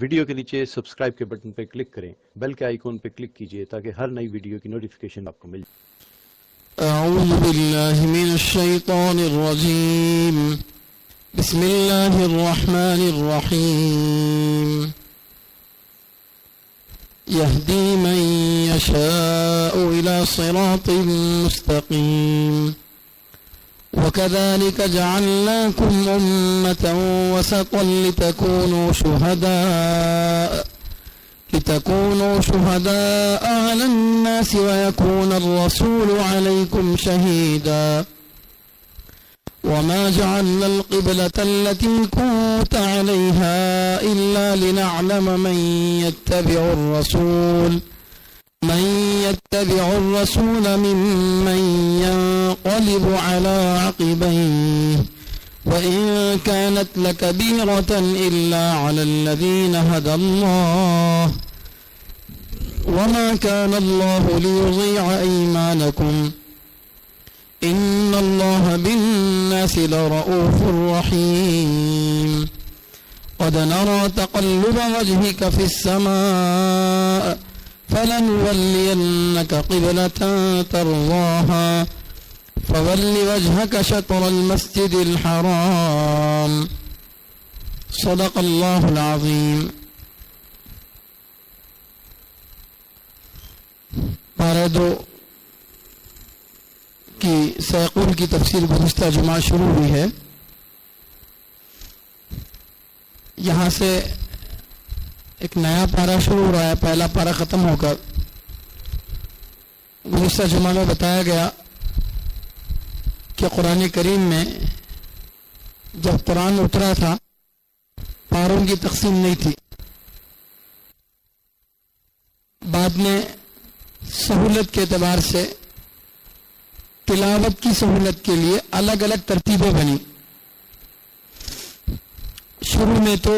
Video کے نیچے subscribe کے بٹن پہ کلک کریں، بیل کے آئیکن پہ کلک کیجئے تاکہ ہر نئی ویڈیو کی نوٹیفیکیشن آپ کو مل جائے۔ اعوذ باللہ من الشیطان الرجیم، بسم اللہ الرحمن الرحیم، یہدی من یشاء الى صراط مستقیم، وكذلك جعلناكم أمة وسطا لتكونوا شهداء على الناس ويكون الرسول عليكم شهيدا، وما جعلنا القبلة التي كنت عليها إلا لنعلم من يتبع الرسول ممن ينقلب على عقبيه، وإن كانت لكبيرة إلا على الذين هدى الله، وما كان الله ليضيع إيمانكم، إن الله بالناس لرؤوف رحيم، قد نرى تقلب وجهك في السماء فلنولينك قبلة ترضاها فول وجهك شطر المسجد الحرام، صدق اللہ العظیم۔ پارہ 2 کی سیقول کی تفسیر گزشتہ جمعہ شروع ہوئی ہے۔ یہاں سے ایک نیا پارہ شروع ہو رہا ہے، پہلا پارہ ختم ہو کر گزشتہ جمعہ میں بتایا گیا کہ قرآن کریم میں جب قرآن اترا تھا پاروں کی تقسیم نہیں تھی، بعد میں سہولت کے اعتبار سے تلاوت کی سہولت کے لیے الگ الگ ترتیبیں بنی۔ شروع میں تو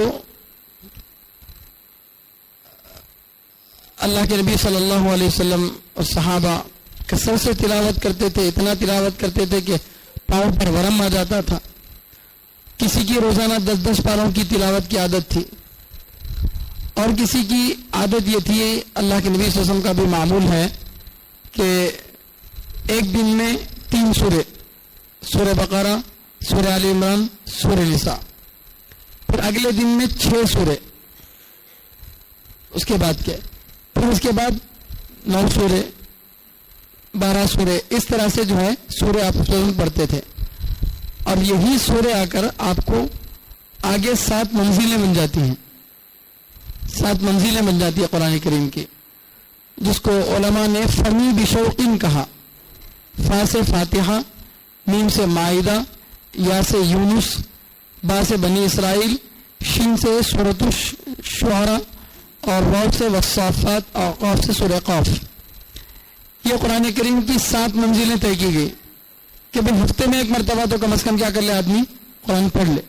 اللہ کے نبی صلی اللہ علیہ وسلم اور صحابہ کثرت سے تلاوت کرتے تھے، اتنا تلاوت کرتے تھے کہ پاؤں پر ورم آ جاتا تھا۔ کسی کی روزانہ 10-10 پاروں کی تلاوت کی عادت تھی، اور کسی کی عادت یہ تھی، اللہ کے نبی صلی اللہ علیہ وسلم کا بھی معمول ہے کہ ایک دن میں 3 سورے، سورہ بقرہ، سورہ آل عمران، سورہ نساء، پھر اگلے دن میں 6 سورے، اس کے بعد کیا، پھر اس کے بعد 9 سورے، 12 سورے، اس طرح سے جو ہے سورے آپ پڑھتے تھے، اور یہی سورے آ کر آپ کو آگے 7 منزلیں بن جاتی ہیں، 7 منزلیں بن جاتی ہے قرآن کریم کی، جس کو علماء نے فمی بشوقین کہا۔ فا سے فاتحہ، میم سے مائدہ، یا سے یونس، با سے بنی اسرائیل، شین سے سورۃ الشعراء، اور واو سے والصافات، اور قاف سے سورہ قاف۔ یہ قرآن کریم کی 7 منزلیں طے کی گئی کہ بھئی ہفتے میں ایک مرتبہ تو کم از کم کیا کر لے آدمی، قرآن پڑھ لے۔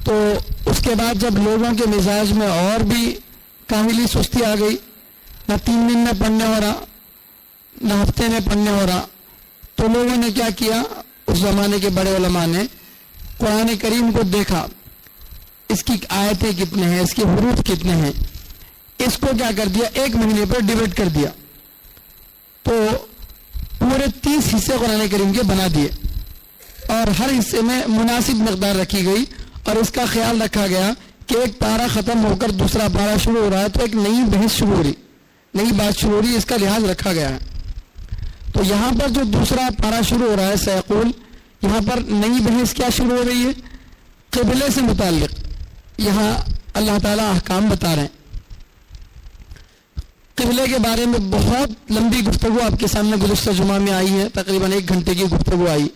تو اس کے بعد جب لوگوں کے مزاج میں اور بھی کاہلی سستی آ گئی، نہ 3 دن میں پڑھنے ہو رہا، نہ ہفتے میں پڑھنے ہو رہا، تو لوگوں نے کیا کیا، اس زمانے کے بڑے علماء نے قرآن کریم کو دیکھا، اس کی آیتیں کتنے ہیں، اس کے حروف کتنے ہیں، اس کو کیا کر دیا، 1 مہینے پر ڈیوائڈ کر دیا، تو پورے 30 حصے قرآن کریم کے بنا دیے، اور ہر حصے میں مناسب مقدار رکھی گئی، اور اس کا خیال رکھا گیا کہ ایک پارہ ختم ہو کر دوسرا پارہ شروع ہو رہا ہے تو ایک نئی بحث شروع ہو رہی، نئی بات شروع ہو رہی، اس کا لحاظ رکھا گیا ہے۔ تو یہاں پر جو دوسرا پارہ شروع ہو رہا ہے سیقول، یہاں پر نئی بحث کیا شروع ہو رہی ہے، قبلے سے متعلق۔ یہاں اللہ تعالیٰ احکام بتا رہے ہیں۔ قبلے کے بارے میں بہت لمبی گفتگو آپ کے سامنے گزشتہ جمعہ میں آئی ہے، تقریباً 1 گھنٹے کی گفتگو آئی،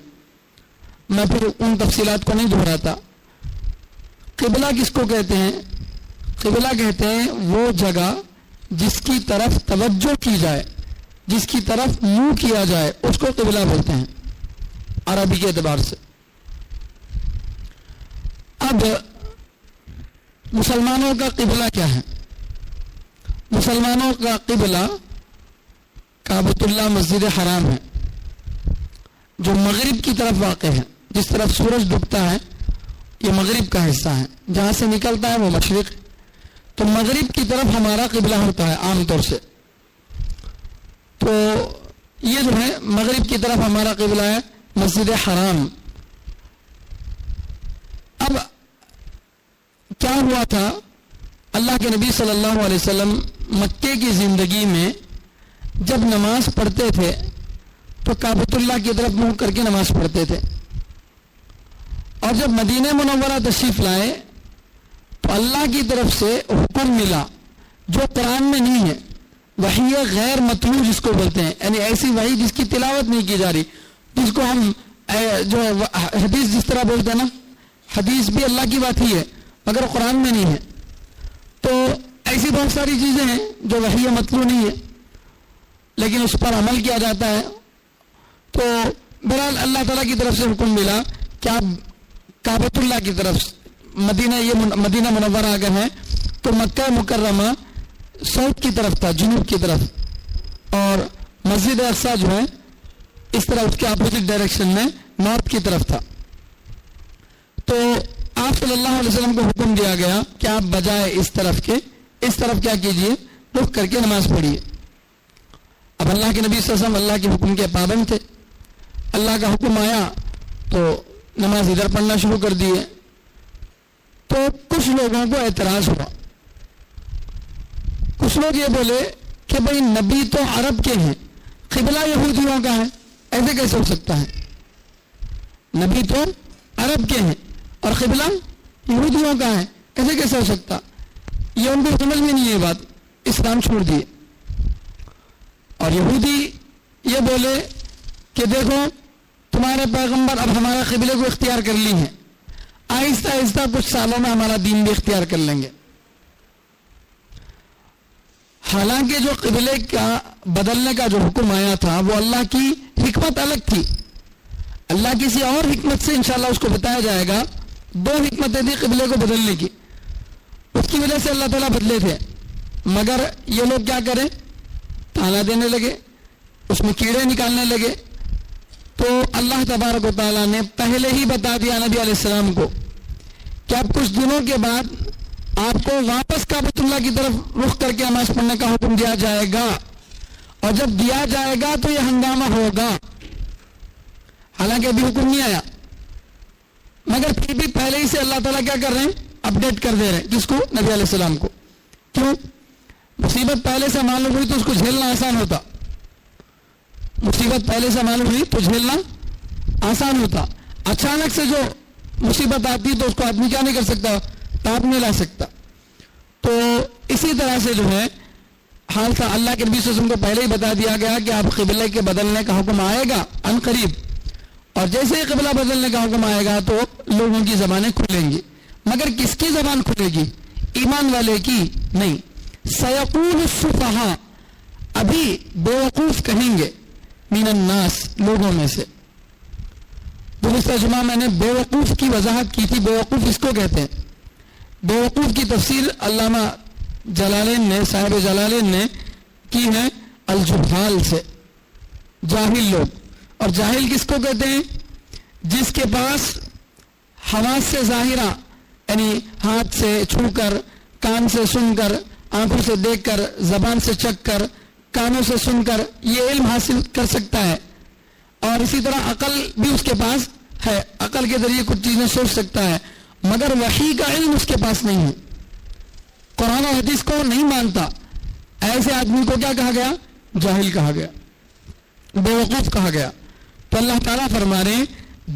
میں پھر ان تفصیلات کو نہیں دہراتا۔ قبلہ کس کو کہتے ہیں؟ قبلہ کہتے ہیں وہ جگہ جس کی طرف توجہ کی جائے، جس کی طرف منہ کیا جائے، اس کو قبلہ بولتے ہیں عربی کے اعتبار سے۔ اب مسلمانوں کا قبلہ کیا ہے؟ مسلمانوں کا قبلہ کعبۃ اللہ مسجد حرام ہے، جو مغرب کی طرف واقع ہے، جس طرف سورج ڈوبتا ہے یہ مغرب کا حصہ ہے، جہاں سے نکلتا ہے وہ مشرق، تو مغرب کی طرف ہمارا قبلہ ہوتا ہے عام طور سے. تو یہ جو ہے مغرب کی طرف ہمارا قبلہ ہے مسجد حرام. اب کیا ہوا تھا، اللہ کے نبی صلی اللہ علیہ وسلم مکے کی زندگی میں جب نماز پڑھتے تھے تو کعبۃ اللہ کی طرف منہ کر کے نماز پڑھتے تھے، اور جب مدینہ منورہ تشریف لائے تو اللہ کی طرف سے حکم ملا جو قرآن میں نہیں ہے، وحی غیر متلو جس کو بولتے ہیں، یعنی ایسی وحی جس کی تلاوت نہیں کی جا رہی، جس کو ہم جو ہے حدیث جس طرح بولتے ہیں نا، حدیث بھی اللہ کی بات ہی ہے مگر قرآن میں نہیں ہے. تو ایسی بہت ساری چیزیں ہیں جو وحی متلو نہیں ہے لیکن اس پر عمل کیا جاتا ہے. تو بہرحال اللہ تعالیٰ کی طرف سے حکم ملا کہ آپ کعبۃ اللہ کی طرف مدینہ منورہ اگر ہے تو مکہ مکرمہ ساؤتھ کی طرف تھا، جنوب کی طرف، اور مسجد اقصیٰ جو ہے اس طرح اس کے اپوزٹ ڈائریکشن میں نارتھ کی طرف تھا. تو آپ صلی اللہ علیہ وسلم کو حکم دیا گیا کہ آپ بجائے اس طرف کیا کیجئے، رخ کر کے نماز پڑھیے. اب اللہ کے نبی صلی اللہ علیہ وسلم اللہ کے حکم کے پابند تھے، اللہ کا حکم آیا تو نماز ادھر پڑھنا شروع کر دیے. تو کچھ لوگوں کو اعتراض ہوا، کچھ لوگ یہ بولے کہ بھئی نبی تو عرب کے ہیں، قبلہ یہودیوں کا ہے، ایسے کیسے ہو سکتا ہے؟ نبی تو عرب کے ہیں اور قبلہ یہودیوں کا ہے، ایسے کیسے ہو سکتا؟ یہ ان کو سمجھ میں نہیں یہ بات، اسلام چھوڑ دیے. اور یہودی یہ بولے کہ دیکھو تمہارے پیغمبر اب ہمارا قبلے کو اختیار کر لی ہیں، آہستہ آہستہ کچھ سالوں میں ہمارا دین بھی اختیار کر لیں گے. حالانکہ جو قبلے کا بدلنے کا جو حکم آیا تھا وہ اللہ کی حکمت الگ تھی، اللہ کسی اور حکمت سے انشاءاللہ اس کو بتایا جائے گا. دو حکمتیں تھی قبلے کو بدلنے کی، اس کی وجہ سے اللہ تعالیٰ بدلے تھے. مگر یہ لوگ کیا کریں، تالا دینے لگے، اس میں کیڑے نکالنے لگے. تو اللہ تبارک و تعالیٰ نے پہلے ہی بتا دیا نبی علیہ السلام کو کہ اب کچھ دنوں کے بعد آپ کو واپس کعبۃ اللہ کی طرف رخ کر کے نماز پڑھنے کا حکم دیا جائے گا، اور جب دیا جائے گا تو یہ ہنگامہ ہوگا. حالانکہ ابھی حکم نہیں آیا مگر پھر بھی پہلے ہی سے اللہ تعالیٰ کیا کر رہے ہیں، اپڈیٹ کر دے رہے ہیں. کس کو؟ نبی علیہ السلام کو. کیوں؟ مصیبت پہلے سے معلوم ہوئی تو اس کو جھیلنا آسان ہوتا، مصیبت پہلے سے معلوم ہوئی تو جھیلنا آسان ہوتا. اچانک سے جو مصیبت آتی تو اس کو آدمی کیا نہیں کر سکتا، تاب نہیں لا سکتا. تو اسی طرح سے جو ہے حال تھا، اللہ کے نبی صلی اللہ علیہ وسلم کو پہلے ہی بتا دیا گیا کہ آپ قبلے کے بدلنے کا حکم آئے گا عن قریب، اور جیسے ہی قبلہ بدلنے کا حکم آئے گا تو لوگوں کی زبانیں کھلیں گی. مگر کس کی زبان کھلے گی؟ ایمان والے کی نہیں. سیقول السفہاء، ابھی بیوقوف کہیں گے، من الناس، لوگوں میں سے. گزشتہ جمعہ میں نے بیوقوف کی وضاحت کی تھی. بیوقوف اس کو کہتے ہیں. بیوقوف کی تفسیر علامہ جلالین نے، صاحب جلالین نے کی ہے الجہال سے، جاہل لوگ. اور جاہل کس کو کہتے ہیں؟ جس کے پاس حواس سے ظاہرہ، یعنی ہاتھ سے چھو کر، کان سے سن کر، آنکھوں سے دیکھ کر، زبان سے چکھ کر، کانوں سے سن کر یہ علم حاصل کر سکتا ہے، اور اسی طرح عقل بھی اس کے پاس ہے، عقل کے ذریعے کچھ چیزیں سوچ سکتا ہے، مگر وحی کا علم اس کے پاس نہیں ہے، قرآن و حدیث کو نہیں مانتا. ایسے آدمی کو کیا کہا گیا؟ جاہل کہا گیا، بیوقوف کہا گیا. تو اللہ تعالیٰ فرما رہے ہیں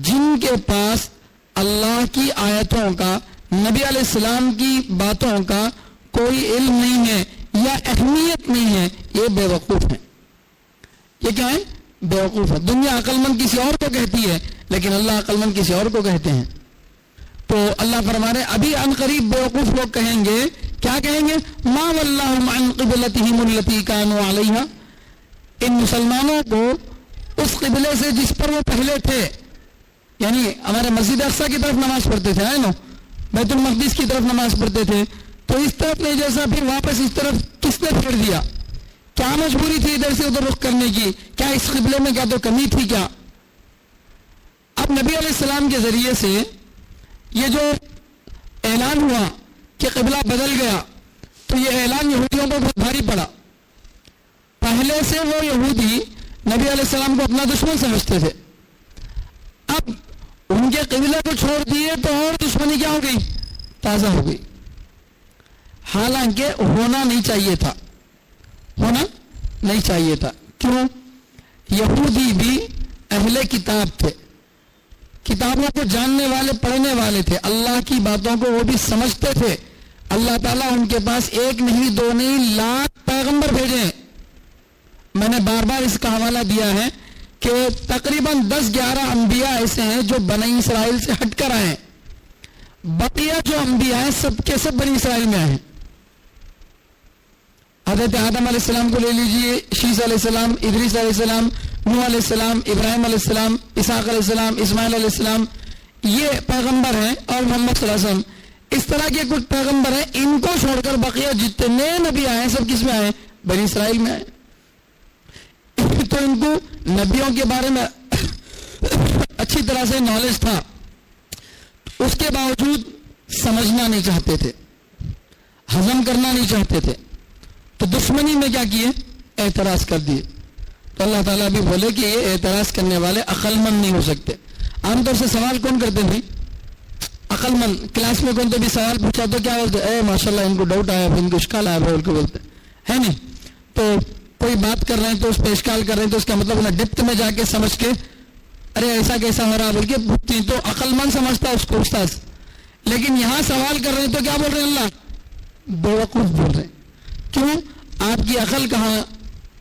جن کے پاس اللہ کی آیتوں کا، نبی علیہ السلام کی باتوں کا کوئی علم نہیں ہے یا اہمیت نہیں ہے، یہ بیوقوف ہیں. یہ کیا ہے؟ بیوقوف ہے. دنیا عقل مند کسی اور کو کہتی ہے لیکن اللہ عقل مند کسی اور کو کہتے ہیں. تو اللہ فرما رہے ابھی عن قریب بیوقوف لوگ کہیں گے، کیا کہیں گے؟ ما واللہم عن قبلتہم التی کانوا علیہا، ان مسلمانوں کو اس قبلے سے جس پر وہ پہلے تھے، یعنی ہمارے مسجد اقصیٰ کی طرف نماز پڑھتے تھے نا، بیت المقدس کی طرف نماز پڑھتے تھے، تو اس طرف نہیں جیسا پھر واپس اس طرف کس نے پھیر دیا؟ کیا مجبوری تھی ادھر سے ادھر رخ کرنے کی؟ کیا اس قبلے میں کیا تو کمی تھی کیا؟ اب نبی علیہ السلام کے ذریعے سے یہ جو اعلان ہوا کہ قبلہ بدل گیا تو یہ اعلان یہودیوں کو بہت بھاری پڑا. پہلے سے وہ یہودی نبی علیہ السلام کو اپنا دشمن سمجھتے تھے. اب ان کے قبلے کو چھوڑ دیے تو اور دشمنی کیا ہو گئی؟ تازہ ہو گئی. حالانکہ ہونا نہیں چاہیے تھا، ہونا نہیں چاہیے تھا. کیوں؟ یہودی بھی اہل کتاب تھے، کتابوں کو جاننے والے، پڑھنے والے تھے، اللہ کی باتوں کو وہ بھی سمجھتے تھے. اللہ تعالیٰ ان کے پاس ایک نہیں دو نہیں لاکھ پیغمبر بھیجے ہیں. میں نے بار بار اس کا حوالہ دیا ہے کہ تقریباً 10-11 انبیاء ایسے ہیں جو بنی اسرائیل سے ہٹ کر آئے ہیں. بقیہ جو انبیاء ہیں سب کے سب بنی اسرائیل میں آئے ہیں. حضرت آدم علیہ السلام کو لے لیجئے، شیس علیہ السلام، ادریس علیہ السلام، نوح علیہ السلام، ابراہیم علیہ السلام، اسحاق علیہ السلام، اسماعیل علیہ السلام، یہ پیغمبر ہیں. اور محمد صلی اللہ علیہ وسلم، اس طرح کے کچھ پیغمبر ہیں. ان کو چھوڑ کر بقیہ جتنے نبی آئے ہیں سب کس میں آئے؟ بنی اسرائیل میں آئے. تو ان کو نبیوں کے بارے میں اچھی طرح سے نالج تھا، اس کے باوجود سمجھنا نہیں چاہتے تھے، ہضم کرنا نہیں چاہتے تھے. تو دشمنی میں کیا کیے؟ اعتراض کر دیے. تو اللہ تعالیٰ بھی بولے کہ یہ اعتراض کرنے والے عقل مند نہیں ہو سکتے. عام طور سے سوال کون کرتے ہیں؟ عقل مند. کلاس میں کون تو بھی سوال پوچھا تو کیا بولتے؟ اے ماشاءاللہ ان کو ڈاؤٹ آیا، ان کو اشکال آیا بول کے بولتے ہے نہیں. تو کوئی بات کر رہے ہیں تو اس پہ اشکال کر رہے ہیں تو اس کا مطلب انہیں ڈپتھ میں جا کے سمجھ کے ارے ایسا کیسا ہو رہا بول کے پوچھتی. تو عقل مند سمجھتا اس کو استاذ. لیکن یہاں سوال کر رہے ہیں تو کیا بول رہے ہیں؟ اللہ بیوقوف بول رہے ہیں. کیوں؟ آپ کی عقل کہاں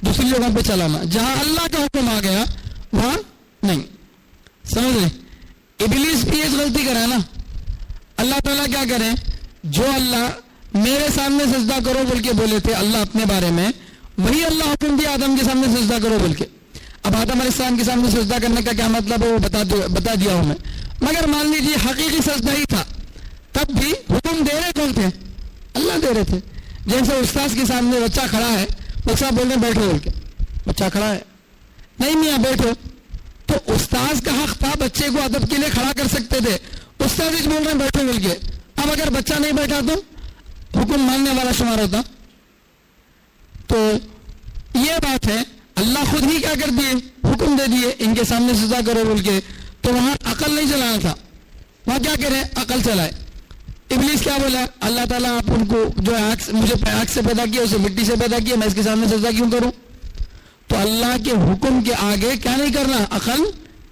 دوسری جگہوں پہ چلانا، جہاں اللہ کا حکم آ گیا وہاں نہیں. سمجھ رہے؟ ابلیس بھی اس غلطی کرا ہے نا. اللہ تعالیٰ کیا کریں؟ جو اللہ میرے سامنے سجدہ کرو بول کے بولے تھے اللہ اپنے بارے میں، وہی اللہ حکم دیا آدم کے سامنے سجدہ کرو بول کے. اب آدم علیہ السلام کے سامنے سجدہ کرنے کا کیا مطلب ہے وہ بتا دیا ہوں میں. مگر مان لیجیے حقیقی سجدہ ہی تھا، تب بھی حکم دے رہے کون تھے؟ اللہ دے رہے تھے. جیسے استاذ کے سامنے بچہ کھڑا ہے، استاد بول رہے ہیں بیٹھو بول کے، بچہ کھڑا ہے، نہیں میاں بیٹھو. تو استاذ کا حق تھا بچے کو ادب کے لیے کھڑا کر سکتے تھے. استاد ہی بول رہے ہیں بیٹھو بول کے. اب اگر بچہ نہیں بیٹھا تو حکم ماننے والا شمار ہوتا. تو یہ بات ہے، اللہ خود ہی کیا کر دیے؟ حکم دے دیے ان کے سامنے سجدہ کرو بول کے. تو وہاں عقل نہیں چلانا تھا، وہاں کیا کریں؟ عقل چلائے. ابلیس کیا بولا؟ اللہ تعالیٰ آپ ان کو جو مجھے آگ سے پیدا کیا اسے مٹی سے پیدا کیا، میں اس کے سامنے سجدہ کیوں کروں؟ تو اللہ کے حکم کے آگے کیا نہیں کرنا؟ عقل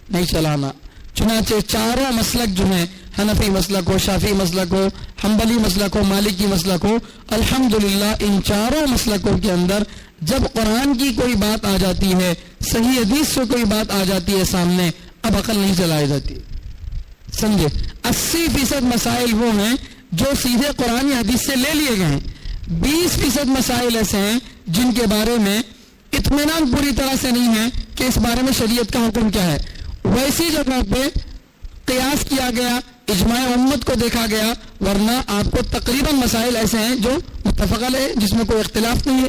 نہیں چلانا. چنانچہ چاروں مسلک جو ہیں، حنفی مسلک ہو، شافعی مسلک ہو، حنبلی مسلک ہو، مالکی مسلک ہو، الحمدللہ ان چاروں مسلکوں کے اندر جب قرآن کی کوئی بات آ جاتی ہے، صحیح حدیث سے کوئی بات آ جاتی ہے سامنے، اب عقل نہیں چلائی جاتی. سمجھے؟ 80% مسائل وہ ہیں جو سیدھے قرآن حدیث سے لے لیے گئے ہیں. 20% مسائل ایسے ہیں جن کے بارے میں اطمینان پوری طرح سے نہیں ہے کہ اس بارے میں شریعت کا حکم کیا ہے. ویسی جگہوں پہ قیاس کیا گیا، اجماع امت کو دیکھا گیا، ورنہ آپ کو تقریباً مسائل ایسے ہیں جو متفق علیہ جس میں کوئی اختلاف نہیں ہے.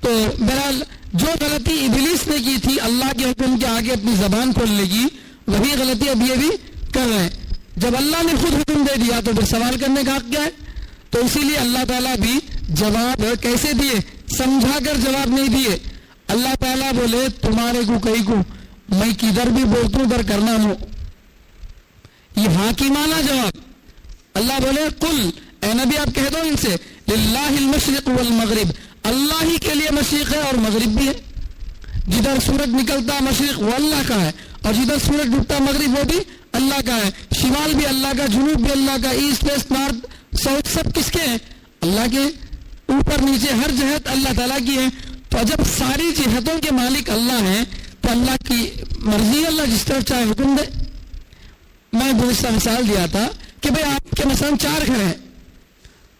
تو بہرحال جو غلطی ابلیس نے کی تھی اللہ کے حکم کے آگے اپنی زبان کھولنے کی، وہی غلطی اب یہ بھی کر رہے ہیں. جب اللہ نے خود حکم دے دیا تو پھر سوال کرنے کا حق کیا ہے؟ تو اسی لیے اللہ تعالیٰ بھی جواب کیسے دیے؟ سمجھا کر جواب نہیں دیے. اللہ تعالیٰ بولے تمہارے کو کہیں کو میں کدھر بھی بولتا ہوں ادھر کرنا ہوں. یہ حاکمانہ جواب. اللہ بولے قل، اے نبی آپ کہہ دو ان سے، للہ المشرق والمغرب، اللہ ہی کے لیے مشرق ہے اور مغرب بھی ہے. جدھر سورج نکلتا مشرق وہ اللہ کا ہے، اور جدھر سورج ڈوبتا مغرب وہ بھی اللہ کا ہے. شمال بھی اللہ کا، جنوب بھی اللہ کا، ایسٹ ویسٹ نارتھ ساؤتھ سب کس کے ہیں؟ اللہ کے. اوپر نیچے ہر جہت اللہ تعالیٰ کی ہے. تو جب ساری جہتوں کے مالک اللہ ہیں تو اللہ کی مرضی، اللہ جس طرح چاہے حکم دے. میں دوسرا مثال دیا تھا کہ بھئی آپ کے مثلا 4 گھر ہیں،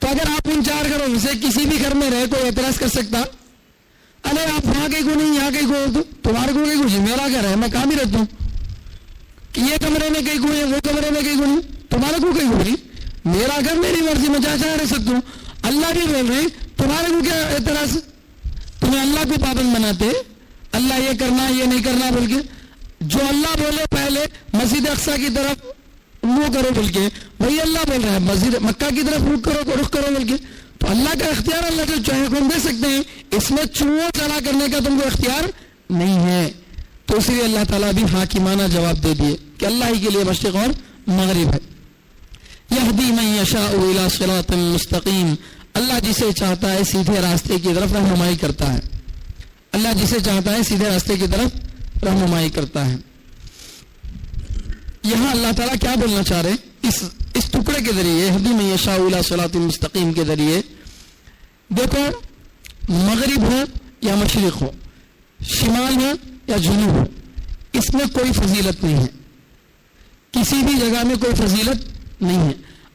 تو اگر آپ ان 4 گھروں میں سے کسی بھی گھر میں رہے کوئی اعتراض کر سکتا؟ ارے آپ وہاں کہیں کو نہیں، یہاں کہیں کو ہو، تمہارے کو کہیں کو میرا گھر ہے میں کہاں بھی رہتا ہوں، کہ یہ کمرے میں کہیں کو ہے، وہ کمرے میں کہیں کو نہیں، تمہارے کو کہیں کو نہیں، میرا گھر میری مرضی میں جہاں چاہے رہ سکتا ہوں. اللہ بھی بول رہے ہیں تمہارے کو کیا اعتراض؟ تمہیں اللہ کو پابند بناتے، اللہ یہ کرنا یہ نہیں کرنا بول کے. جو اللہ بولے پہلے مسجد اقصیٰ کی طرف وہ کرو بول کے، وہی اللہ بول رہا ہے مسجد مکہ کی طرف رخ کرو بول کے. تو اللہ کا اختیار، اللہ جو چاہے حکم دے سکتے ہیں، اس میں چوڑ چڑھا کرنے کا تم کو اختیار نہیں ہے. تو اسی لیے اللہ تعالیٰ بھی حاکمانہ جواب دے دیے کہ اللہ ہی کے لیے مشرق اور مغرب ہے. یہدی من یشاء الی صراط مستقیم، اللہ جسے چاہتا ہے سیدھے راستے کی طرف رہنمائی کرتا ہے. اللہ جسے چاہتا ہے سیدھے راستے کی طرف رہنمائی کرتا ہے. یہاں اللہ تعالیٰ کیا بولنا چاہ رہے ہیں اس ٹکڑے کے ذریعے، یہدی من یشاء الی صراط مستقیم کے ذریعے؟ دیکھو، مغرب ہو یا مشرق ہو، شمال ہو یا جنوب ہو، اس میں کوئی فضیلت نہیں ہے. کسی بھی جگہ میں کوئی فضیلت نہیں ہے.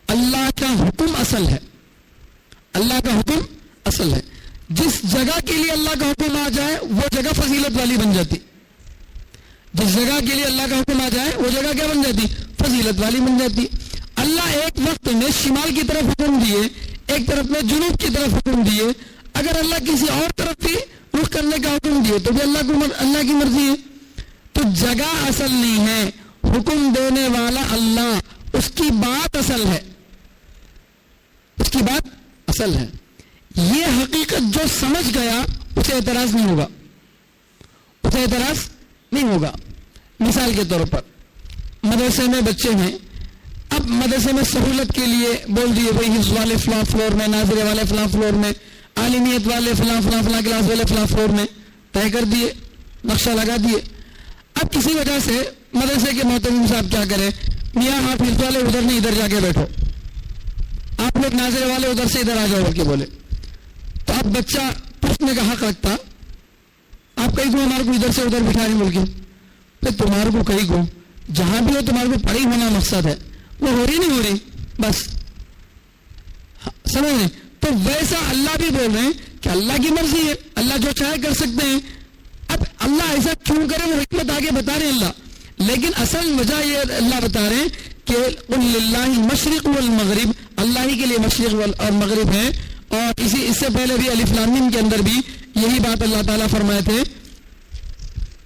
اللہ کا حکم اصل ہے. اللہ کا حکم اصل ہے. جس جگہ کے لیے اللہ کا حکم آ جائے وہ جگہ فضیلت والی بن جاتی. جس جگہ کے لیے اللہ کا حکم آ جائے وہ جگہ کیا بن جاتی؟ فضیلت والی بن جاتی. اللہ ایک وقت میں شمال کی طرف حکم دیے، ایک طرف میں جنوب کی طرف حکم دیے. اگر اللہ کسی اور طرف بھی رخ کرنے کا حکم دیے تو بھی اللہ کی مرضی ہے. تو جگہ اصل نہیں ہے، حکم دینے والا اللہ، اس کی بات اصل ہے. اس کی بات اصل ہے. یہ حقیقت جو سمجھ گیا اسے اعتراض نہیں ہوگا. اسے اعتراض نہیں ہوگا. مثال کے طور پر مدرسے میں بچے ہیں، اب مدرسے میں سہولت کے لیے بول دیے بھائی حفظ والے فلاں فلور میں، ناظرے والے فلاں فلور میں، عالمیت والے فلاں فلاں فلاں کلاس والے فلاں فلور میں، طے کر دیے، نقشہ لگا دیے. اب کسی وجہ سے مدرسے کے محترم صاحب کیا کریں، میاں آپ حفظ والے ادھر نہیں ادھر جا کے بیٹھو، آپ لوگ ناظرے والے ادھر سے ادھر آ جاؤ کے بولے. تو اب بچہ پوچھنے کا حق رکھتا، آپ کہیں کو ہمارے کو ادھر سے ادھر بٹھا نہیں بول کے. تمہارے کو کہیں کو جہاں بھی ہو تمہارے کو پڑھی ہونا مقصد ہے، وہ ہو رہی نہیں ہو رہی بس، سمجھ رہے؟ تو ویسا اللہ بھی بول رہے ہیں کہ اللہ کی مرضی ہے، اللہ جو چاہے کر سکتے ہیں. اب اللہ ایسا کیوں کرے وہ حکمت آگے بتا رہے ہیں اللہ، لیکن اصل وجہ یہ اللہ بتا رہے ہیں کہ قل للہ المشرق والمغرب، اللہ ہی کے لیے مشرق اور مغرب ہے. اور اس سے پہلے بھی الف لام میم کے اندر بھی یہی بات اللہ تعالیٰ فرمائے تھے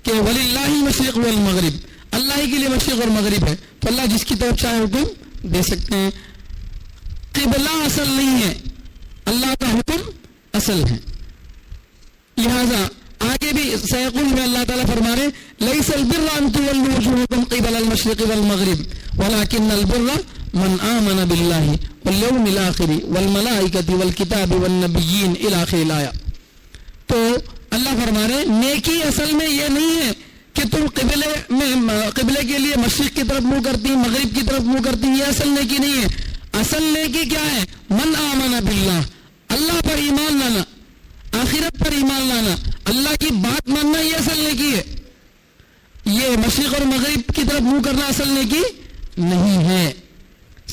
کہ وللہ المشرق والمغرب، اللہ ہی کے لیے مشرق اور مغرب ہے. تو اللہ جس کی طرف چاہے حکم دے سکتے ہیں. قبلہ اصل نہیں ہے، اللہ کا حکم اصل ہے. لہذا آگے بھی سیقول میں اللہ تعالیٰ فرما رہے لیس البر ان تولوا وجوہکم قبل المشرق والمغرب ولکن البر من آمن باللہ والیوم الآخر والملائکۃ والکتاب والنبیین الی آخر الآیہ. تو اللہ فرما رہے نیکی اصل میں یہ نہیں ہے کہ تم قبلے کے لیے مشرق کی طرف منہ کرتی، مغرب کی طرف منہ کرتی، یہ اصل نیکی نہیں ہے. اصل نیکی کیا ہے؟ من آمن باللہ، اللہ پر ایمان لانا، آخرت پر ایمان لانا، اللہ کی بات ماننا، یہ اصل نیکی ہے. یہ مشرق اور مغرب کی طرف منہ کرنا اصل نیکی نہیں ہے.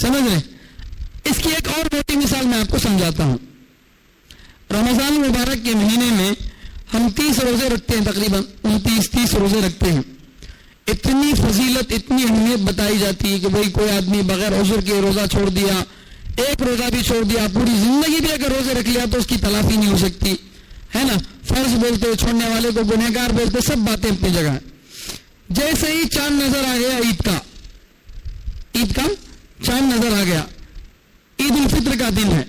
سمجھ رہے؟ اس کی ایک اور موٹی مثال میں آپ کو سمجھاتا ہوں. رمضان مبارک کے مہینے میں ہم 30 روزے رکھتے ہیں، تقریباً 29-30 روزے رکھتے ہیں. اتنی فضیلت، اتنی اہمیت بتائی جاتی ہے کہ بھائی کوئی آدمی بغیر عذر کے روزہ چھوڑ دیا، ایک روزہ بھی چھوڑ دیا، پوری زندگی بھی اگر روزے رکھ لیا تو اس کی تلافی نہیں ہو سکتی، ہے نا. فرض بولتے، چھوڑنے والے کو گنہگار بولتے، سب باتیں اپنی جگہ ہیں. جیسے ہی چاند نظر آ گیا، عید کا چاند نظر آ گیا، عید الفطر کا دن ہے.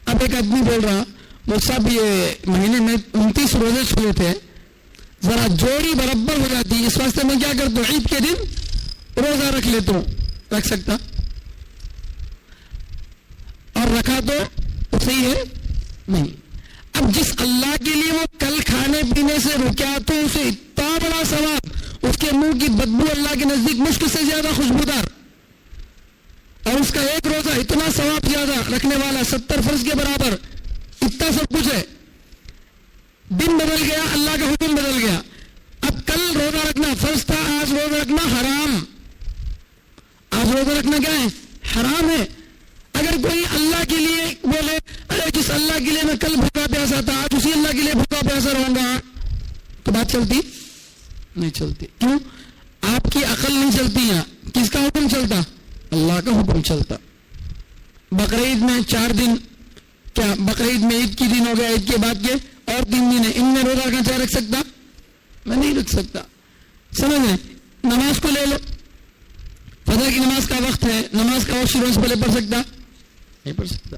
اب ایک آدمی بول رہا وہ سب یہ مہینے میں 29 روزے چھوڑے تھے، ذرا جوڑی برابر ہو جاتی، اس واسطے میں کیا کرتا ہوں، عید کے دن روزہ رکھ لیتا ہوں. رکھ سکتا اور رکھا تو صحیح ہے نہیں. اب جس اللہ کے لیے وہ کل کھانے پینے سے رکیا تو اسے اتنا بڑا ثواب، اس کے منہ کی بدبو اللہ کے نزدیک مشک سے زیادہ خوشبودار، اور اس کا ایک روزہ اتنا ثواب زیادہ رکھنے والا 70 فرض کے برابر، اتنا سب کچھ ہے. دن بدل گیا، اللہ کا حکم بدل گیا. اب کل روزہ رکھنا فرض تھا، آج روزہ رکھنا حرام. آج روزہ رکھنا کیا ہے؟ حرام ہے. اگر کوئی اللہ کے لیے بولے ارے جس اللہ کے لیے میں کل بھوکا پیاسا تھا آج اسی اللہ کے لیے بھوکا پیاسا رہوں گا، تو بات چلتی نہیں چلتی. کیوں؟ آپ کی عقل نہیں چلتی. یہاں کس کا حکم چلتا؟ اللہ کا حکم چلتا. بقرعید میں 4 دن، کیا بقرعید میں عید کی دن ہو گیا، عید کے بعد کے اور 3 دن ہے، ان میں روزہ رکھنا چاہ رکھ سکتا؟ میں نہیں رکھ سکتا. سمجھ رہے؟ نماز کو لے لو، فجر کی نماز کا وقت ہے, نماز کا وقت شروع سے پہلے پڑھ سکتا نہیں پڑھ سکتا.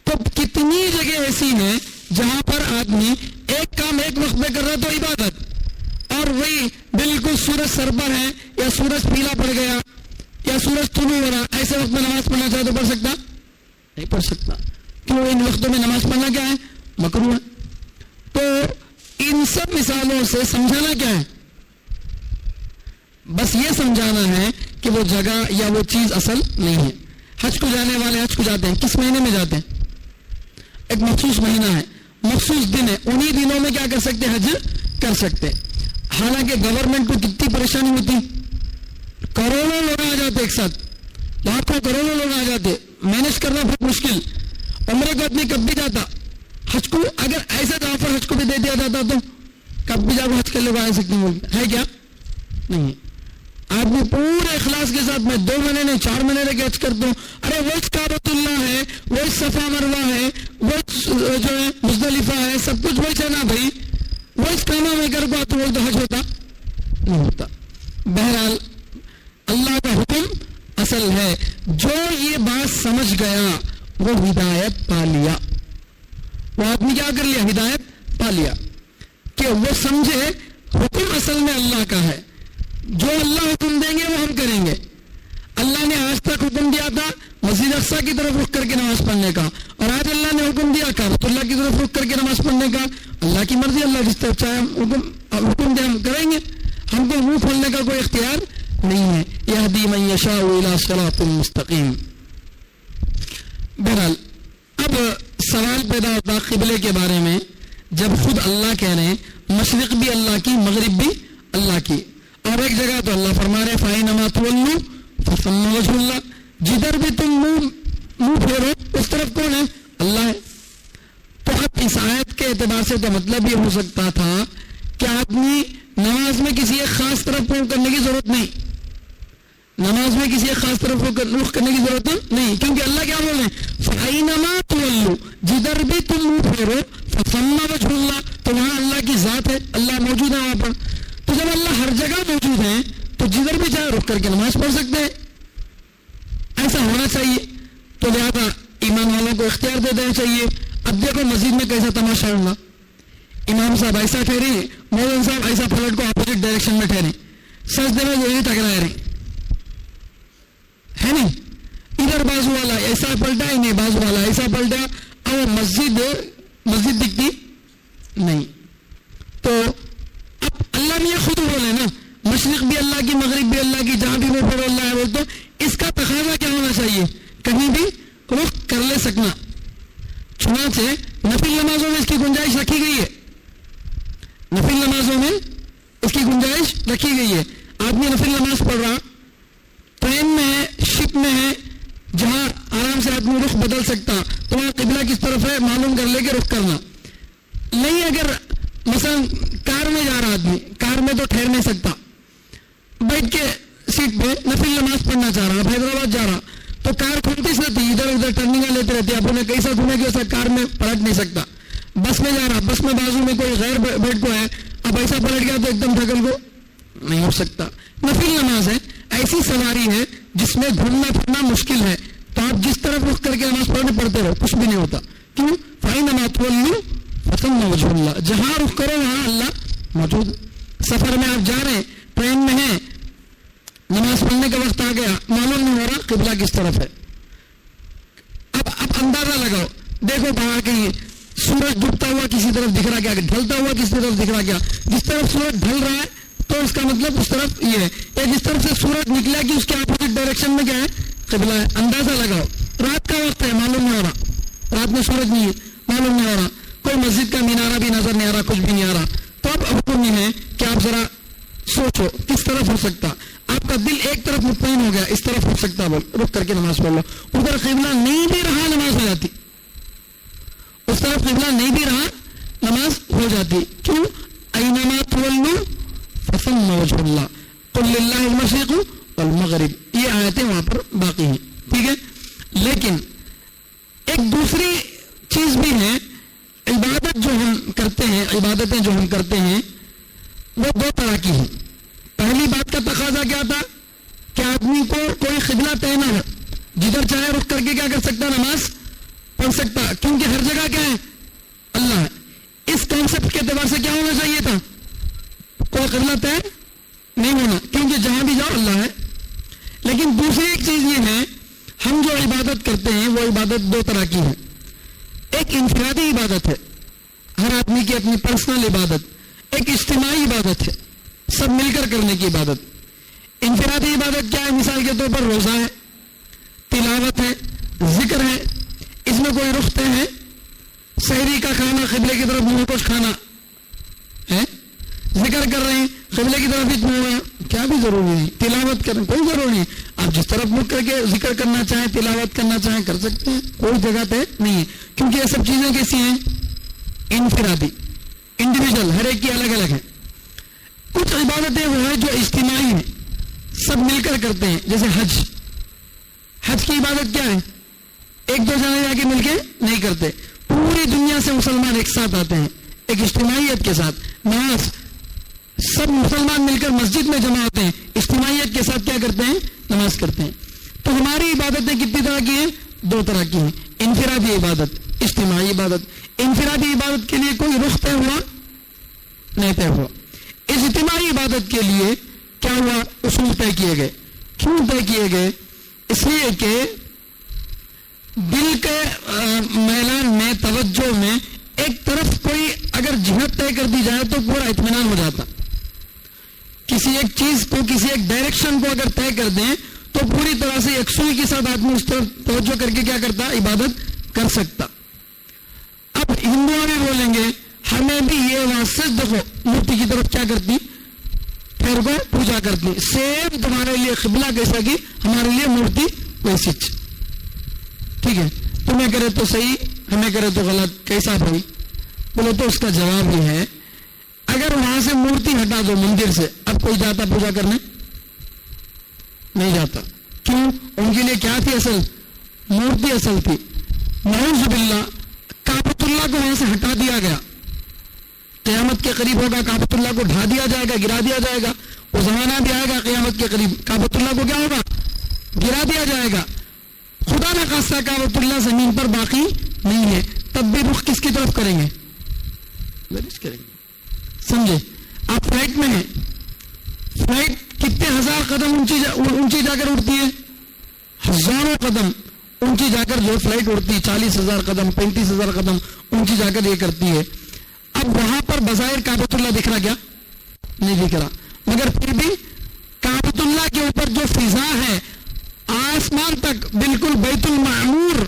تو کتنی جگہ ایسی ہیں جہاں پر آدمی ایک کام ایک وقت میں کر رہا تو عبادت, اور وہی بالکل سورج سر پر ہے یا سورج پیلا پڑ گیا یا سورج طلوع ہو رہا, ایسے وقت میں نماز پڑھنا چاہے تو پڑھ سکتا نہیں پڑھ سکتا. کیوں؟ ان وقتوں میں نماز پڑھنا کیا ہے؟ مکروہ ہے. تو ان سب مثالوں سے سمجھانا کیا ہے؟ بس یہ سمجھانا ہے کہ وہ جگہ یا وہ چیز اصل نہیں ہے. حج کو جانے والے حج کو جاتے ہیں, کس مہینے میں جاتے ہیں؟ ایک مخصوص مہینہ ہے, مخصوص دن ہے, انہی دنوں میں کیا کر سکتے ہیں؟ حج کر سکتے. حالانکہ گورنمنٹ کو کتنی پریشانی ہوتی, کروڑوں لوگ آ جاتے ایک ساتھ, لاکھوں کروڑوں لوگ آ جاتے, مینج کرنا بہت مشکل. عمرے کو آدمی کب بھی جاتا, حج کو اگر ایسا جہاں پر حج کو بھی دے دیا جاتا تو کب بھی جا کے حج کے لوگ آ سکتے ہیں, ہے کیا؟ نہیں. آدمی پورے اخلاص کے ساتھ, میں 2 مہینے نہیں 4 مہینے رہ کے حج کرتا ہوں, ارے وہ کعبۃ اللہ ہے, وہ صفا مروہ ہے, وہ جو ہے مزدلفہ ہے, سب کچھ وہی ہے نا بھائی, وہ اس کامہ میں کر کو تو وہ تو حج ہوتا نہیں ہوتا. بہرحال اللہ کا حکم اصل ہے. جو یہ بات سمجھ گیا وہ ہدایت پا لیا. وہ آدمی کیا کر لیا؟ ہدایت پا لیا کہ وہ سمجھے حکم اصل میں اللہ کا ہے, جو اللہ حکم دیں گے وہ ہم کریں گے. اللہ نے آج تک حکم دیا تھا مسجد اقصیٰ کی طرف رخ کر کے نماز پڑھنے کا, اور آج اللہ نے حکم دیا کعبۃ اللہ کی طرف رخ کر کے نماز پڑھنے کا. اللہ کی مرضی, اللہ جس طرف چاہے حکم دے ہم کریں گے, ہم کو منہ کھولنے کا کوئی اختیار نہیں ہے. یہدی من یشاء الی صراط مستقیم. بہرحال اب سوال پیدا ہوتا قبلے کے بارے میں, جب خود اللہ کہہ رہے ہیں مشرق بھی اللہ کی مغرب بھی اللہ کی, اور ایک جگہ تو اللہ فرما رہے فَأَيْنَمَا تُوَلُّوا فَثَمَّ وَجْهُ اللَّهِ, جدھر بھی تم منہ پھیرو اس طرف کون ہے؟ اللہ ہے. تو اب اس آیت کے اعتبار سے تو مطلب یہ ہو سکتا تھا کہ آدمی نماز میں کسی ایک خاص طرف رخ کرنے کی ضرورت نہیں, نماز میں کسی ایک خاص طرف رخ کرنے کی ضرورت نہیں, کیونکہ اللہ کیا بول رہے ہیں فَأَيْنَمَا تُوَلُّوا, جدھر بھی تم منہ پھیرو فَثَمَّ وَجْهُ اللَّهِ, تو وہاں اللہ کی ذات ہے, اللہ موجود ہے وہاں پر. تو جب اللہ ہر جگہ موجود ہے تو جدھر بھی چاہے رخ کر کے نماز پڑھ سکتے ہیں, ایسا ہونا چاہیے. تو لہٰذا ایمان والوں کو اختیار دے دینا چاہیے. اب دیکھو مسجد میں کیسا تماشا ہوگا, امام صاحب ایسا ٹھہرے, مولوی صاحب ایسا پلٹ کو اپوزٹ ڈائریکشن میں ٹھہرے, سجدے میں جو ٹکرا رہے ہے نہیں, ادھر بازو والا ایسا پلٹا ہی نہیں, بازو والا ایسا پلٹا, اور مسجد دکھتی نہیں. تو اب اللہ نے یہ خود بولے نا مشرق بھی اللہ کی مغرب بھی اللہ کی, جہاں بھی وہ پڑھو اللہ ہے بول, تو اس کا تقاضا کیا ہونا چاہیے؟ کہیں بھی رخ کر لے سکنا. چنانچہ نفل نمازوں میں اس کی گنجائش رکھی گئی ہے, نفل نمازوں میں اس کی گنجائش رکھی گئی ہے. آدمی نفل نماز پڑھ رہا, ٹرین میں ہے, شپ میں ہے, جہاں آرام سے آدمی رخ بدل سکتا, تو وہاں قبلہ کس طرف ہے معلوم کر لے کے رخ کرنا. نہیں اگر مثلا کار میں جا رہا آدمی, کار میں تو ٹھہر نہیں سکتا, بیٹھ کے سیٹ پہ نفل نماز پڑھنا چاہ رہا, حیدرآباد جا رہا, تو کار کھلتی سے رہتی, ادھر ادھر ٹرننگیں لیتے رہتے, اب انہیں کیسا گھومے کہ ایسا کار میں پلٹ نہیں سکتا. بس میں جا رہا, بس میں بازو میں کوئی غیر بیٹھ کو ہے, اب ایسا پلٹ گیا تو ایک دم ٹھگل کو نہیں ہو سکتا. نفل نماز ہے, ایسی سواری ہے جس میں گھومنا پھرنا مشکل ہے, تو آپ جس طرف رخ کر کے نماز پڑھتے رہو, کچھ بھی نہیں ہوتا. کیوں؟ فَأَيْنَمَا تُوَلُّوا فَثَمَّ وَجْهُ اللَّهِ, جہاں رخ کرو وہاں اللہ موجود. سفر میں آپ جا رہے ہیں, ٹرین میں ہیں, نماز پڑھنے کا وقت آ گیا, معلوم نہیں ہو رہا قبلہ کس طرف ہے. اب اندازہ لگاؤ, دیکھو باہر کہیں سورج ڈوبتا ہوا کسی طرف دکھ رہا کیا, ڈھلتا ہوا کسی طرف دکھ رہا کیا, جس طرف سورج ڈھل رہا ہے تو اس کا مطلب اس طرف یہ ہے, یا جس طرف سے سورج نکلا کہ اس کے اپوزٹ ڈائریکشن میں کیا ہے قبلہ ہے. اندازہ لگاؤ. رات کا وقت ہے, معلوم نہیں ہو رہا, رات میں سورج نہیں ہے, معلوم نہیں ہو رہا, کوئی مسجد کا مینارہ بھی نظر نہیں آ رہا, کچھ بھی نہیں آ رہا. تو اب حکم یہ ہے کہ آپ ذرا سوچو کس طرف ہو سکتا. آپ کا دل ایک طرف مطمئن ہو گیا, اس طرف ہو سکتا, بول رک کر کے نماز پڑھ لو. ادھر قبلہ نہیں بھی رہا نماز ہو جاتی, اس طرف قبلہ نہیں بھی رہا نماز ہو جاتی. کیوں؟ اینما تولوا فثم وجه اللہ, قل للہ المشرق والمغرب, یہ آیتیں وہاں پر باقی ہیں. ٹھیک ہے, لیکن ایک دوسری چیز بھی ہے, عبادت جو ہم کرتے ہیں, عبادتیں جو ہم کرتے ہیں وہ 2 طرح کی ہیں. پہلی بات کا تقاضا کیا تھا کہ آدمی کو کوئی قبلہ طے نہ ہو, جدھر چاہے رخ کر کے کیا کر سکتا, نماز پڑھ سکتا, کیونکہ ہر جگہ کیا ہے, اللہ ہے. اس کانسیپٹ کے اعتبار سے کیا ہونا چاہیے تھا, کوئی قبلہ طے نہیں ہونا, کیونکہ جہاں بھی جاؤ اللہ ہے. لیکن دوسری ایک چیز یہ ہے, ہم جو عبادت کرتے ہیں وہ عبادت دو طرح کی ہے. ایک انفرادی عبادت ہے, ہر آدمی کی اپنی پرسنل عبادت. ایک اجتماعی عبادت ہے, سب مل کر کرنے کی عبادت. انفرادی عبادت کیا ہے, مثال کے طور پر روزہ ہے, تلاوت ہے, ذکر ہے, اس میں کوئی رخ طے ہے, سحری کا کھانا, قبلے کی طرف منہ کچھ کھانا ہے, ذکر کر رہے ہیں قبلے کی طرف منہ, کیا بھی ضروری نہیں, تلاوت کریں کوئی ضروری نہیں, آپ جس طرف منہ کر کے ذکر کرنا چاہیں, تلاوت کرنا چاہیں کر سکتے ہیں, کوئی جگہ طے نہیں ہے. کیونکہ یہ سب چیزیں کیسی ہیں, انفرادی, انڈیویجل, ہر ایک کی الگ الگ ہے. کچھ عبادتیں وہ ہیں جو اجتماعی ہیں, سب مل کر کرتے ہیں. جیسے حج, حج کی عبادت کیا ہے, ایک دو جنے جا کے مل کے نہیں کرتے, پوری دنیا سے مسلمان ایک ساتھ آتے ہیں ایک اجتماعیت کے ساتھ. نماز, سب مسلمان مل کر مسجد میں جمع ہوتے ہیں, اجتماعیت کے ساتھ کیا کرتے ہیں, نماز کرتے ہیں. تو ہماری عبادتیں کتنی طرح کی ہیں, دو طرح کی ہیں, انفرادی عبادت, اجتماعی عبادت. انفرادی عبادت کے لیے کوئی رخ طے ہوا نہیں طے ہوا. اجتماعی عبادت کے لیے کیا ہوا, اصول طے کیے گئے. کیوں طے کیے گئے, اس لیے کہ دل کے میلان میں, توجہ میں ایک طرف کوئی اگر جہت طے کر دی جائے تو پورا اطمینان ہو جاتا. کسی ایک چیز کو, کسی ایک ڈائریکشن کو اگر طے کر دیں تو پوری طرح سے یکسوئی کے ساتھ آدمی اس طرف توجہ کر کے کیا کرتا, عبادت کر سکتا. اب ہندوؤں بھی بولیں گے ہمیں بھی یہ واسطے, دیکھو مورتی کی طرف کیا کرتی, پیر کو پوجا کرتی. سیم تمہارے لیے قبلہ کیسا کی, ہمارے لیے مورتی ویسی. ٹھیک ہے, تمہیں کرے تو صحیح, ہمیں کرے تو غلط, کیسا بھائی. بولے تو اس کا جواب یہ ہے, اگر وہاں سے مورتی ہٹا دو مندر سے, اب کوئی جاتا پوجا کرنے نہیں جاتا. کیوں, ان کے لیے کیا تھی اصل, مورتی اصل تھی. نعوذ باللہ, کعبۃ اللہ کو وہاں سے ہٹا دیا گیا, قیامت کے قریب ہوگا کعبۃ اللہ کو ڈھا دیا جائے گا, گرا دیا جائے گا. وہ زمانہ بھی آئے گا قیامت کے قریب کعبۃ اللہ کو کیا ہوگا, گرا دیا جائے گا. خدا نہ خاصہ کعبۃ اللہ زمین پر باقی نہیں ہے, تب بھی رخ کس کی طرف کریں گے, سمجھے. آپ فلائٹ میں ہیں, فلائٹ کتنے ہزار قدم اونچی جا کر اڑتی ہے, ہزاروں قدم اونچی جا کر جو فلائٹ اڑتی, 40,000 قدم 35,000 قدم اونچی جا کر یہ کرتی ہے. اب وہاں پر بظاہر کعبۃ اللہ دکھ رہا, کیا نہیں دکھ رہا, مگر پھر بھی کعبۃ اللہ کے اوپر جو فضا ہے, آسمان تک بالکل بیت المعمور,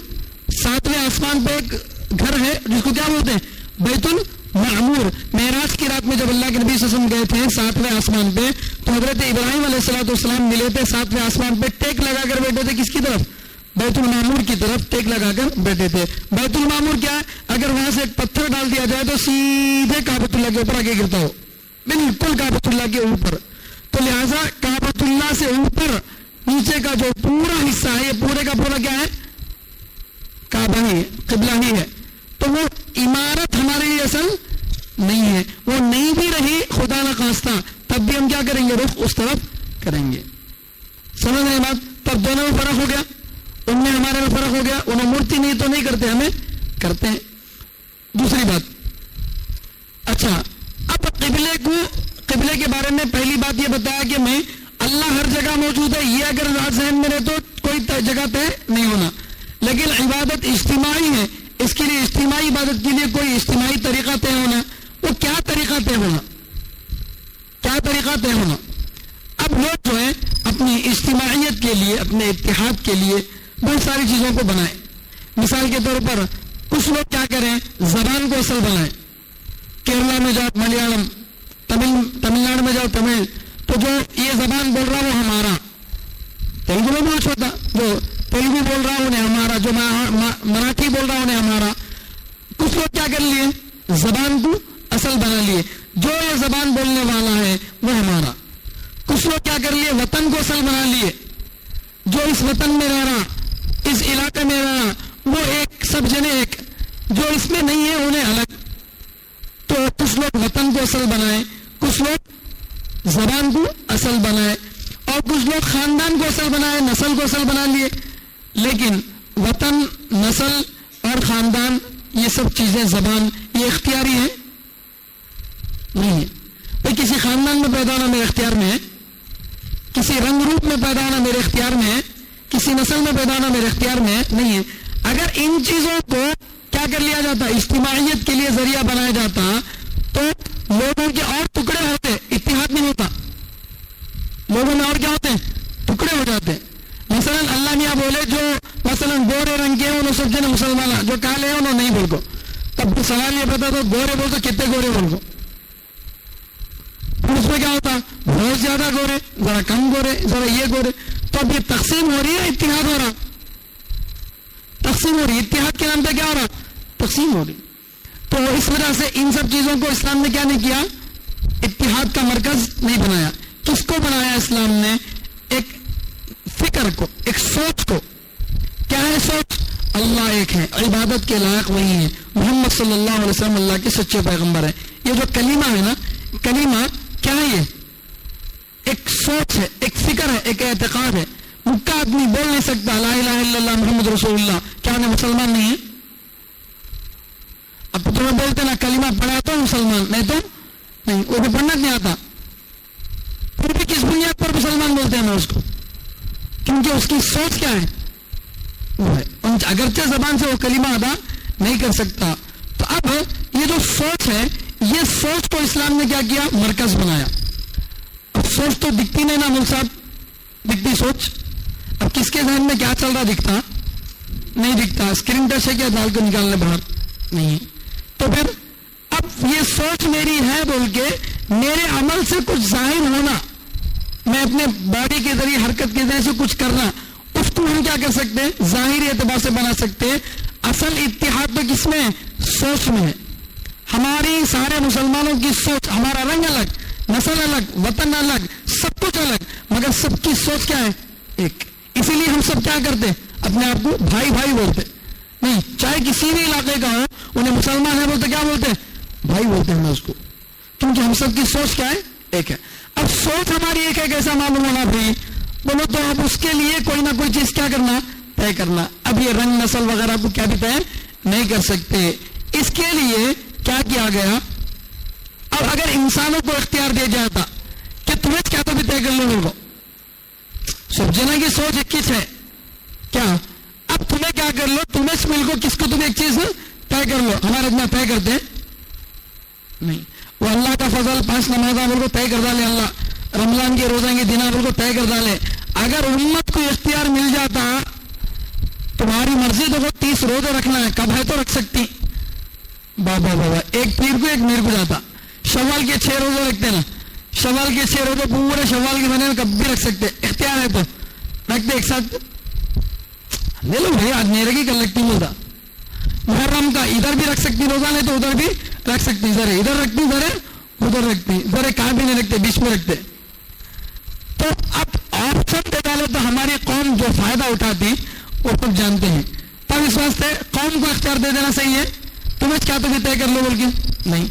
7ویں آسمان پہ ایک گھر ہے جس کو کیا بولتے ہیں, بیت المعمور. معراج کی رات میں جب اللہ کے نبی صلی اللہ علیہ وسلم گئے تھے 7ویں آسمان پہ, تو حضرت ابراہیم علیہ السلام ملے تھے 7ویں آسمان پہ, ٹیک لگا کر بیٹھے تھے. کس کی طرف, بیت المعمور کی طرف ٹیک لگا کر بیٹھے تھے. بیت المعمور کیا ہے, اگر وہاں سے ایک پتھر ڈال دیا جائے تو سیدھے کعبۃ اللہ کے اوپر آگے گرتا ہو, بالکل کعبۃ اللہ کے اوپر. تو لہذا کعبۃ اللہ سے اوپر نیچے کا جو پورا حصہ ہے, یہ پورے کا پورا کیا ہے, کعبہ ہی ہے, قبلہ ہی ہے. تو وہ عمارت ہمارے لیے اصل نہیں ہے, وہ نہیں بھی رہی خدا نہ خواستہ, تب بھی ہم کیا کریں گے, رخ اس طرف کریں گے. سمجھ رہے بات. تب دونوں میں فرق ہو گیا, ان میں ہمارے میں فرق ہو گیا. انہوں مورتی نہیں تو نہیں کرتے, ہمیں کرتے ہیں. دوسری بات, اچھا اب قبلے کے بارے میں پہلی بات یہ بتایا کہ میں اللہ ہر جگہ موجود ہے, یہ اگر ذہن میں رہے تو کوئی جگہ طے نہیں ہونا. لیکن عبادت اجتماعی ہے, اس کے لیے اجتماعی عبادت کے لیے کوئی اجتماعی طریقہ طے ہونا. وہ کیا طریقہ طے ہونا, کیا طریقہ طے ہونا. اب لوگ جو ہے اپنی اجتماعیت کے لیے, اپنے اتحاد کے لیے بہت ساری چیزوں کو بنائیں. مثال کے طور پر کچھ لوگ کیا کریں, زبان کو اصل بنائیں. کیرلا میں جاؤ ملیالم, تمل ناڈو میں جاؤ تمل, تو جو یہ زبان بول رہا وہ ہمارا, تیلگو میں بہت چھوٹا, جو تیلگو بول رہا انہیں ہمارا, جو مراٹھی بول رہا انہیں ہمارا. کچھ لوگ کیا کر لیے, زبان کو اصل بنا لیے, جو یہ زبان بولنے والا ہے وہ ہمارا. کچھ لوگ کیا کر لیے, وطن کو اصل بنا لیے, جو اس وطن میں رہ رہا, اس علاقے میں رہ رہا وہ ایک, سب جنے ایک, جو اس میں نہیں ہے انہیں الگ. تو کچھ لوگ وطن کو اصل بنائے, کچھ لوگ زبان کو اصل بنائے. اور کچھ لوگ خاندان کو اصل بنائے, نسل کو اصل بنا لیے, لیکن وطن, نسل اور خاندان یہ سب چیزیں, زبان, یہ اختیاری ہیں نہیں ہے. بھائی کسی خاندان میں پیدا ہونا میرے اختیار میں ہے, کسی رنگ روپ میں پیدا ہونا میرے اختیار میں ہے, کسی نسل میں پیدا ہونا میرے اختیار میں نہیں ہے. اگر ان چیزوں کو کیا کر لیا جاتا, اجتماعیت کے لیے ذریعہ بنایا جاتا, تو لوگوں کے اور ٹکڑے ہوتے, اتحاد نہیں ہوتا. لوگوں میں اور کیا ہوتے ہیں, ٹکڑے ہو جاتے. مثلا اللہ میاں بولے جو مثلا گورے رنگ کے ہیں انہوں سب جنے مسلمان, جو کالے ہیں انہوں نہیں بول کو. تب سوال یہ پتا تو گورے بول تو کتنے گورے بول کو, اس میں کیا ہوتا, بہت زیادہ گورے, ذرا کم گورے, ذرا یہ گورے. تو اب یہ تقسیم ہو رہی ہے, اتحاد ہو رہا, تقسیم ہو رہی ہے. اتحاد کے نام پہ کیا ہو رہا, تقسیم ہو رہی. تو اس وجہ سے ان سب چیزوں کو اسلام نے کیا نہیں کیا, اتحاد کا مرکز نہیں بنایا. کس کو بنایا اسلام نے, ایک فکر کو, ایک سوچ کو. کیا ہے سوچ, اللہ ایک ہے, عبادت کے لائق وہی ہے, محمد صلی اللہ علیہ وسلم اللہ کے سچے پیغمبر ہے. یہ جو کلمہ ہے نا, کلمہ کیا ہے, یہ ایک سوچ ہے, ایک فکر ہے, ایک اعتقاد ہے. مکہ آدمی بول نہیں سکتا لا الہ الا اللہ محمد رسول اللہ, کیا انہیں مسلمان نہیں ہے؟ اب تو تمہیں بولتے نا کلمہ پڑھا تو مسلمان, نہیں تو نہیں, وہ بھی پڑھنا نہیں آتا, پھر بھی کس بنیاد پر مسلمان بولتے ہیں اس کو, کیونکہ اس کی سوچ کیا ہے, وہ ہے. اگرچہ زبان سے وہ کلمہ ادا نہیں کر سکتا. تو اب یہ جو سوچ ہے, یہ سوچ کو اسلام نے کیا کیا, مرکز بنایا. اب سوچ تو دکھتی نہیں نا مول صاحب, دکھتی سوچ, اب کس کے ذہن میں کیا چل رہا دکھتا نہیں دکھتا. اسکرین ٹچ ہے کیا دال کو نکالنے باہر نہیں ہے. تو پھر اب یہ سوچ میری ہے بول کے میرے عمل سے کچھ ظاہر ہونا, میں اپنے باڈی کے ذریعے حرکت کے ذریعے سے کچھ کرنا, اس کو ہم کیا کر سکتے ہیں, ظاہری اعتبار سے بنا سکتے ہیں. اصل اتحاد تو کس میں ہے, سوچ میں ہے. ہماری سارے مسلمانوں کی سوچ, ہمارا رنگ الگ, نسل الگ, وطن الگ, سب کچھ الگ, مگر سب کی سوچ کیا ہے, ایک. اسی لیے ہم سب کیا کرتے, اپنے آپ کو بھائی بھائی بولتے نہیں, چاہے کسی بھی علاقے کا ہو, انہیں مسلمان ہے بولتے کیا بولتے, بھائی بولتے ہیں اس کو, کیونکہ ہم سب کی سوچ کیا ہے, ایک ہے. اب سوچ ہماری ایک ہے, کیسا معلوم ہونا بھائی بولو, تو اب اس کے لیے کوئی نہ کوئی چیز کیا کرنا, طے کرنا. اب یہ رنگ نسل وغیرہ کو کیا بھی طے نہیں کر سکتے. اس کے لیے کیا کیا گیا, اب اگر انسانوں کو اختیار دیا جاتا کہ تمہیں کیا تو بھی طے کر لو, لوگوں سب جنا کی سوچ ایک کس ہے کیا, اب تمہیں کیا کر لو, تمہیں مل کو کس کو تم ایک چیز طے کر لو. ہمارے اتنا طے کرتے نہیں, وہ اللہ کا فضل 5 نمازاں بول کو طے کر ڈالے, اللہ رمضان کے روزہ کے دن بول کو طے کر ڈالے. اگر امت کو اختیار مل جاتا, تمہاری مرضی تو 30 روزے رکھنا ہے, کب ہے تو رکھ سکتی, بابا بابا ایک پیر کو ایک میر کو جاتا. شوال کے 6 روزے رکھتے نا, شوال کے 6 روزے پورے شوال کے بنے کب بھی رکھ سکتے, اختیار ہے تو رکھتے ایک ساتھ. لے لو بھائی, آج میرے کی کل لگتی بولتا. محرم کا ادھر بھی رکھ سکتی روزہ, نہیں تو ادھر بھی رکھ سکتی, ذرے ادھر رکھتی, ذرے ادھر رکھتی, ذرے کہاں بھی نہیں رکھتے, بیچ میں رکھتے. تو اب آپشن دے ڈالے تو ہماری قوم جو فائدہ اٹھاتی وہ خود جانتے ہیں. تب اس واسطے قوم کو اختیار دے دینا صحیح ہے, تمہیں کیا تو بھی طے کر لو بول کے نہیں.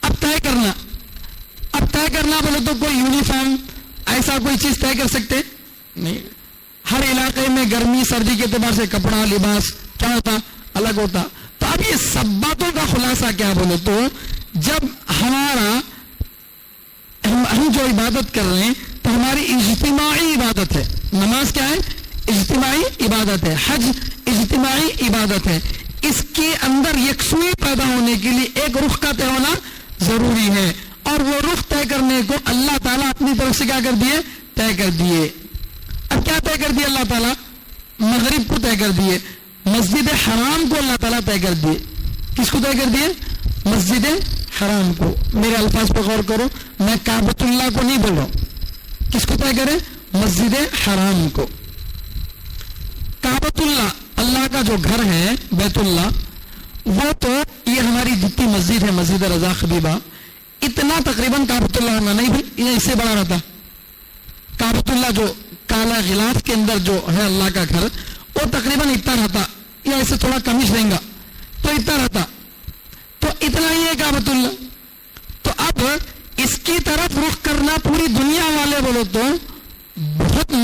اب طے کرنا, اب طے کرنا بولے تو کوئی یونیفارم ایسا کوئی چیز طے کر سکتے نہیں. ہر علاقے میں گرمی سردی کے اعتبار سے کپڑا لباس کیا ہوتا, الگ ہوتا. تو اب یہ سب باتوں کا خلاصہ کیا بولے تو, جب ہمارا ہم جو عبادت کر رہے ہیں تو ہماری اجتماعی عبادت ہے. نماز کیا ہے, اجتماعی عبادت ہے. حج اجتماعی عبادت ہے. اس کے اندر یکسوئی پیدا ہونے کے لیے ایک رخ کا طے ہونا ضروری ہے, اور وہ رخ طے کرنے کو اللہ تعالیٰ اپنی طرف سے کیا کر دیے, طے کر دیے. اب کیا طے کر دیے اللہ تعالیٰ, مغرب کو طے کر دیے, مسجد حرام کو اللہ تعالیٰ طے کر دیے. کس کو طے کر دیے, مسجد حرام کو. میرے الفاظ پہ غور کرو, میں کعبۃ اللہ کو نہیں بول رہا ہوں, کس کو طے کرے, مسجد حرام کو. کعبۃ اللہ اللہ کا جو گھر ہے بیت اللہ, وہ تو یہ ہماری جتنی مسجد ہے, مسجد رضا خبیبہ, اتنا تقریباً کعبۃ اللہ ہونا نہیں بھی, یہ اس سے بڑا رہتا. کعبۃ اللہ جو کالا غلاف کے اندر جو ہے اللہ کا گھر, وہ تقریباً اتنا رہتا, یا اسے تھوڑا کمش دیں گا تو اتنا رہتا. تو اتنا ہی ہے کعبۃ اللہ. تو اب اس کی طرف رخ کرنا پوری دنیا والے بولو تو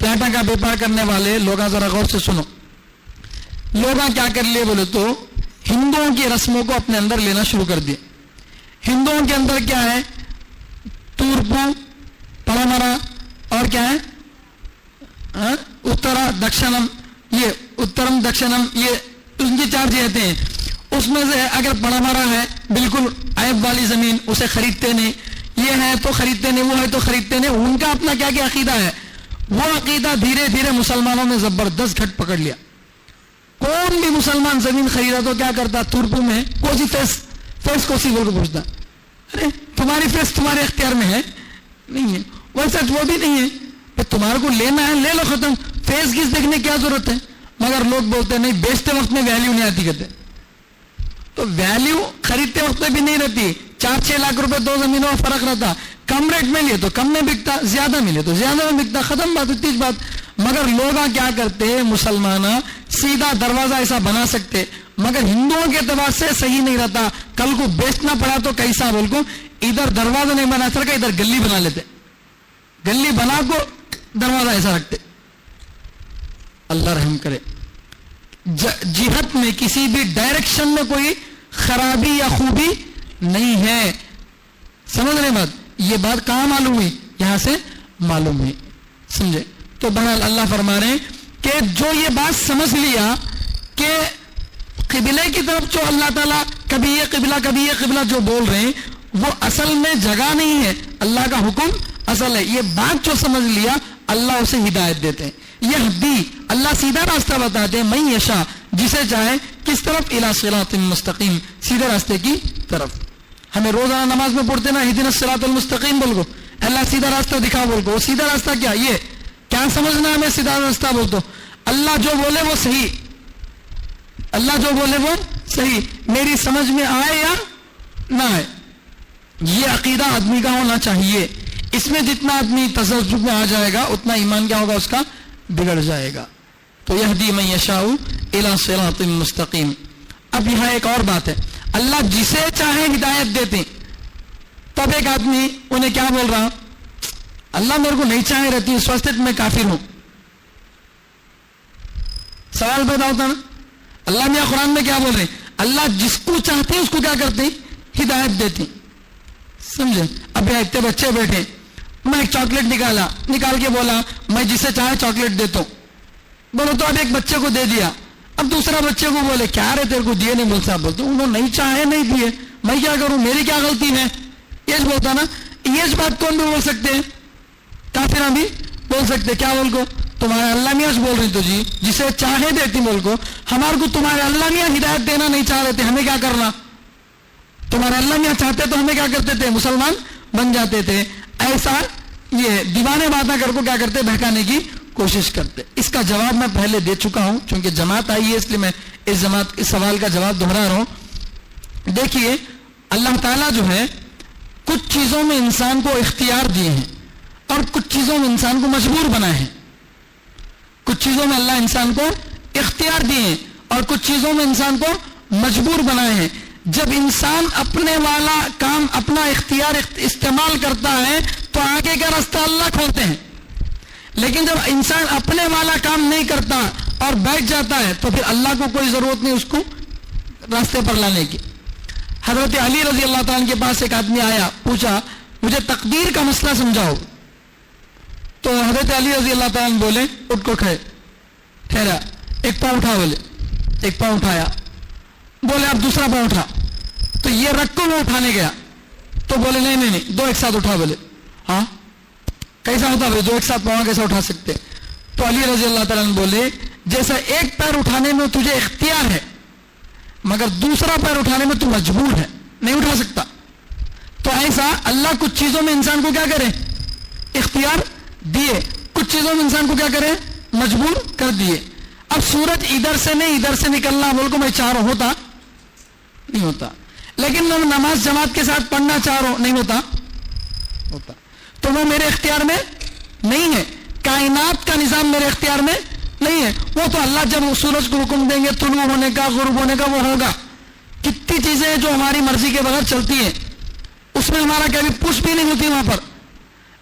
پلاٹا کا بیپار کرنے والے لوگ ذرا غور سے سنو. لوگ کیا کر لیے بولے تو ہندوؤں کی رسموں کو اپنے اندر لینا شروع کر دیے. ہندوؤں کے اندر کیا ہے؟ تورپو, پڑمرا اور کیا ہے اترا دکشنم, یہ اترم دکشنم, یہ ان کی 4 جہتیں ہیں. اس میں سے اگر پڑمرا ہے بالکل عیب والی زمین, اسے خریدتے نہیں, یہ ہے تو خریدتے نہیں, وہ ہے تو خریدتے نہیں. ان کا اپنا کیا کیا عقیدہ ہے, وہ عقیدہ دھیرے دھیرے مسلمانوں نے زبردست گھٹ پکڑ لیا. کون بھی مسلمان زمین خریدا تو کیا کرتا, تورپو میں کوسی فیس کوسی بول کے پوچھتا, ارے تمہاری فیس تمہارے اختیار میں ہے نہیں ہے, ویسا وہ بھی نہیں ہے, تمہارے کو لینا ہے لے لو, ختم, فیس کس دیکھنے کی کیا ضرورت ہے. مگر لوگ بولتے نہیں, بیچتے وقت میں ویلیو نہیں آتی کہتے. تو ویلیو خریدتے وقت میں بھی نہیں رہتی. 4-6 لاکھ روپے 2 زمینوں میں فرق رہتا. کم ریٹ میں لیے تو کم میں بکتا, زیادہ ملے تو زیادہ میں بکتا, ختم بات, اتنی بات. مگر لوگ کیا کرتے, مسلمان سیدھا دروازہ ایسا بنا سکتے, مگر ہندوؤں کے اعتبار سے صحیح نہیں رہتا. کل کو بیچنا پڑا تو کیسا بول کو, ادھر دروازہ نہیں بنا سکا, ادھر گلی بنا لیتے, گلی بنا کو دروازہ ایسا رکھتے. اللہ رحم کرے. جہت میں کسی بھی ڈائریکشن میں کوئی خرابی یا خوبی نہیں ہے. سمجھ رہے بات, یہ بات کہاں معلوم ہوئی, یہاں سے معلوم ہوئی, سمجھے. تو بہرحال اللہ فرما رہے ہیں کہ جو یہ بات سمجھ لیا کہ قبلے کی طرف جو اللہ تعالیٰ کبھی یہ قبلہ جو بول رہے ہیں وہ اصل میں جگہ نہیں ہے, اللہ کا حکم اصل ہے. یہ بات جو سمجھ لیا اللہ اسے ہدایت دیتے ہیں. یہ دی اللہ سیدھا راستہ بتاتے ہیں, من یشاء جسے چاہے, کس طرف, الی صراط مستقیم, سیدھے راستے کی طرف. ہمیں روزانہ نماز میں پڑھتے نا اہدنا الصراط المستقیم بول کو, اللہ سیدھا راستہ دکھا بول کو. وہ سیدھا راستہ کیا, یہ کیا سمجھنا ہمیں سیدھا راستہ بول تو, اللہ جو بولے وہ صحیح, اللہ جو بولے وہ صحیح, میری سمجھ میں آئے یا نہ آئے. یہ عقیدہ آدمی کا ہونا چاہیے. اس میں جتنا آدمی تذبذب میں آ جائے گا اتنا ایمان کیا ہوگا, اس کا بگڑ جائے گا. تو یہدی من یشاء الی صراط مستقیم. اب یہاں ایک اور بات ہے, اللہ جسے چاہے ہدایت دیتے. تب ایک آدمی انہیں کیا بول رہا, اللہ میرے کو نہیں چاہے رہتی, اس واسطے میں کافر ہوں. سوال پیدا ہوتا نا, اللہ میاں قرآن میں کیا بول رہے ہیں, اللہ جس کو چاہتے ہیں اس کو کیا کرتے ہیں, ہدایت دیتے. سمجھے. اب یہاں اتنے بچے بیٹھے, میں ایک چاکلیٹ نکال کے بولا میں جسے چاہے چاکلیٹ دیتا ہوں, بولو تو اب ایک بچے کو دے دیا. اب دوسرا بچے کو بولے کیا رہے تیرے کو دیے نہیں, بولتا بولتے انہوں نہیں چاہے نہیں دیے, میں کیا کروں, میری کیا غلطی ہے, یہ بولتا نا. یہ بات کون بھی بول سکتے ہیں, کافر بھی بول سکتے. کیا بول کو, تمہارے اللہ میاں بول رہی تو جی جسے چاہے دیتی بول کو, ہمارے کو تمہارے اللہ میاں ہدایت دینا نہیں چاہ رہے تھے, ہمیں کیا کرنا, تمہارے اللہ میاں چاہتے تو ہمیں کیا کرتے تھے, مسلمان بن جاتے تھے. ایسا یہ دیوانے باتیں کر کو کیا کرتے, بہکانے کی کوشش کرتے. اس کا جواب میں پہلے دے چکا ہوں, چونکہ جماعت آئی ہے اس لیے میں اس سوال کا جواب دہرا رہا ہوں. دیکھیے اللہ تعالیٰ جو ہے کچھ چیزوں میں انسان کو اختیار دیے ہیں اور کچھ چیزوں میں انسان کو مجبور بنائے ہیں. کچھ چیزوں میں اللہ انسان کو اختیار دیے ہیں اور کچھ چیزوں میں انسان کو مجبور بنائے ہیں. جب انسان اپنے والا کام اپنا اختیار استعمال کرتا ہے تو آگے کا راستہ اللہ کھولتے ہیں, لیکن جب انسان اپنے والا کام نہیں کرتا اور بیٹھ جاتا ہے تو پھر اللہ کو کوئی ضرورت نہیں اس کو راستے پر لانے کی. حضرت علی رضی اللہ تعالیٰ کے پاس ایک آدمی آیا, پوچھا مجھے تقدیر کا مسئلہ سمجھاؤ. تو حضرت علی رضی اللہ تعالیٰ بولے اٹھ کو کھڑے, ٹھہرا, ایک پاؤں اٹھا, بولے ایک پاؤں اٹھایا, بولے اب دوسرا پاؤں اٹھا. تو یہ رکھ کو وہ اٹھانے گیا تو بولے نہیں دو ایک ساتھ اٹھا. بولے ہاں کیسا ہوتا بھائی, دو ایک ساتھ پاؤں کیسا اٹھا سکتے. تو علی رضی اللہ تعالیٰ بولے جیسا ایک پیر اٹھانے میں تجھے اختیار ہے مگر دوسرا پیر اٹھانے میں تو مجبور ہے, نہیں اٹھا سکتا. تو ایسا اللہ کچھ چیزوں میں انسان کو کیا کرے, اختیار دیے, کچھ چیزوں میں انسان کو کیا کرے, مجبور کر دیے. اب سورج ادھر سے نہیں ادھر سے نکلنا بول کو میں چاہ رہا ہوں, ہوتا نہیں ہوتا. لیکن میں نماز جماعت کے ساتھ پڑھنا چاہ رہا ہوں, نہیں ہوتا ہوتا. تو وہ میرے اختیار میں نہیں ہے. کائنات کا نظام میرے اختیار میں نہیں ہے, وہ تو اللہ جب سورج کو حکم دیں گے طلوع ہونے کا غروب ہونے کا وہ ہوگا. کتنی چیزیں ہیں جو ہماری مرضی کے بغیر چلتی ہیں, اس میں ہمارا کبھی پوچھ بھی نہیں ہوتی وہاں پر.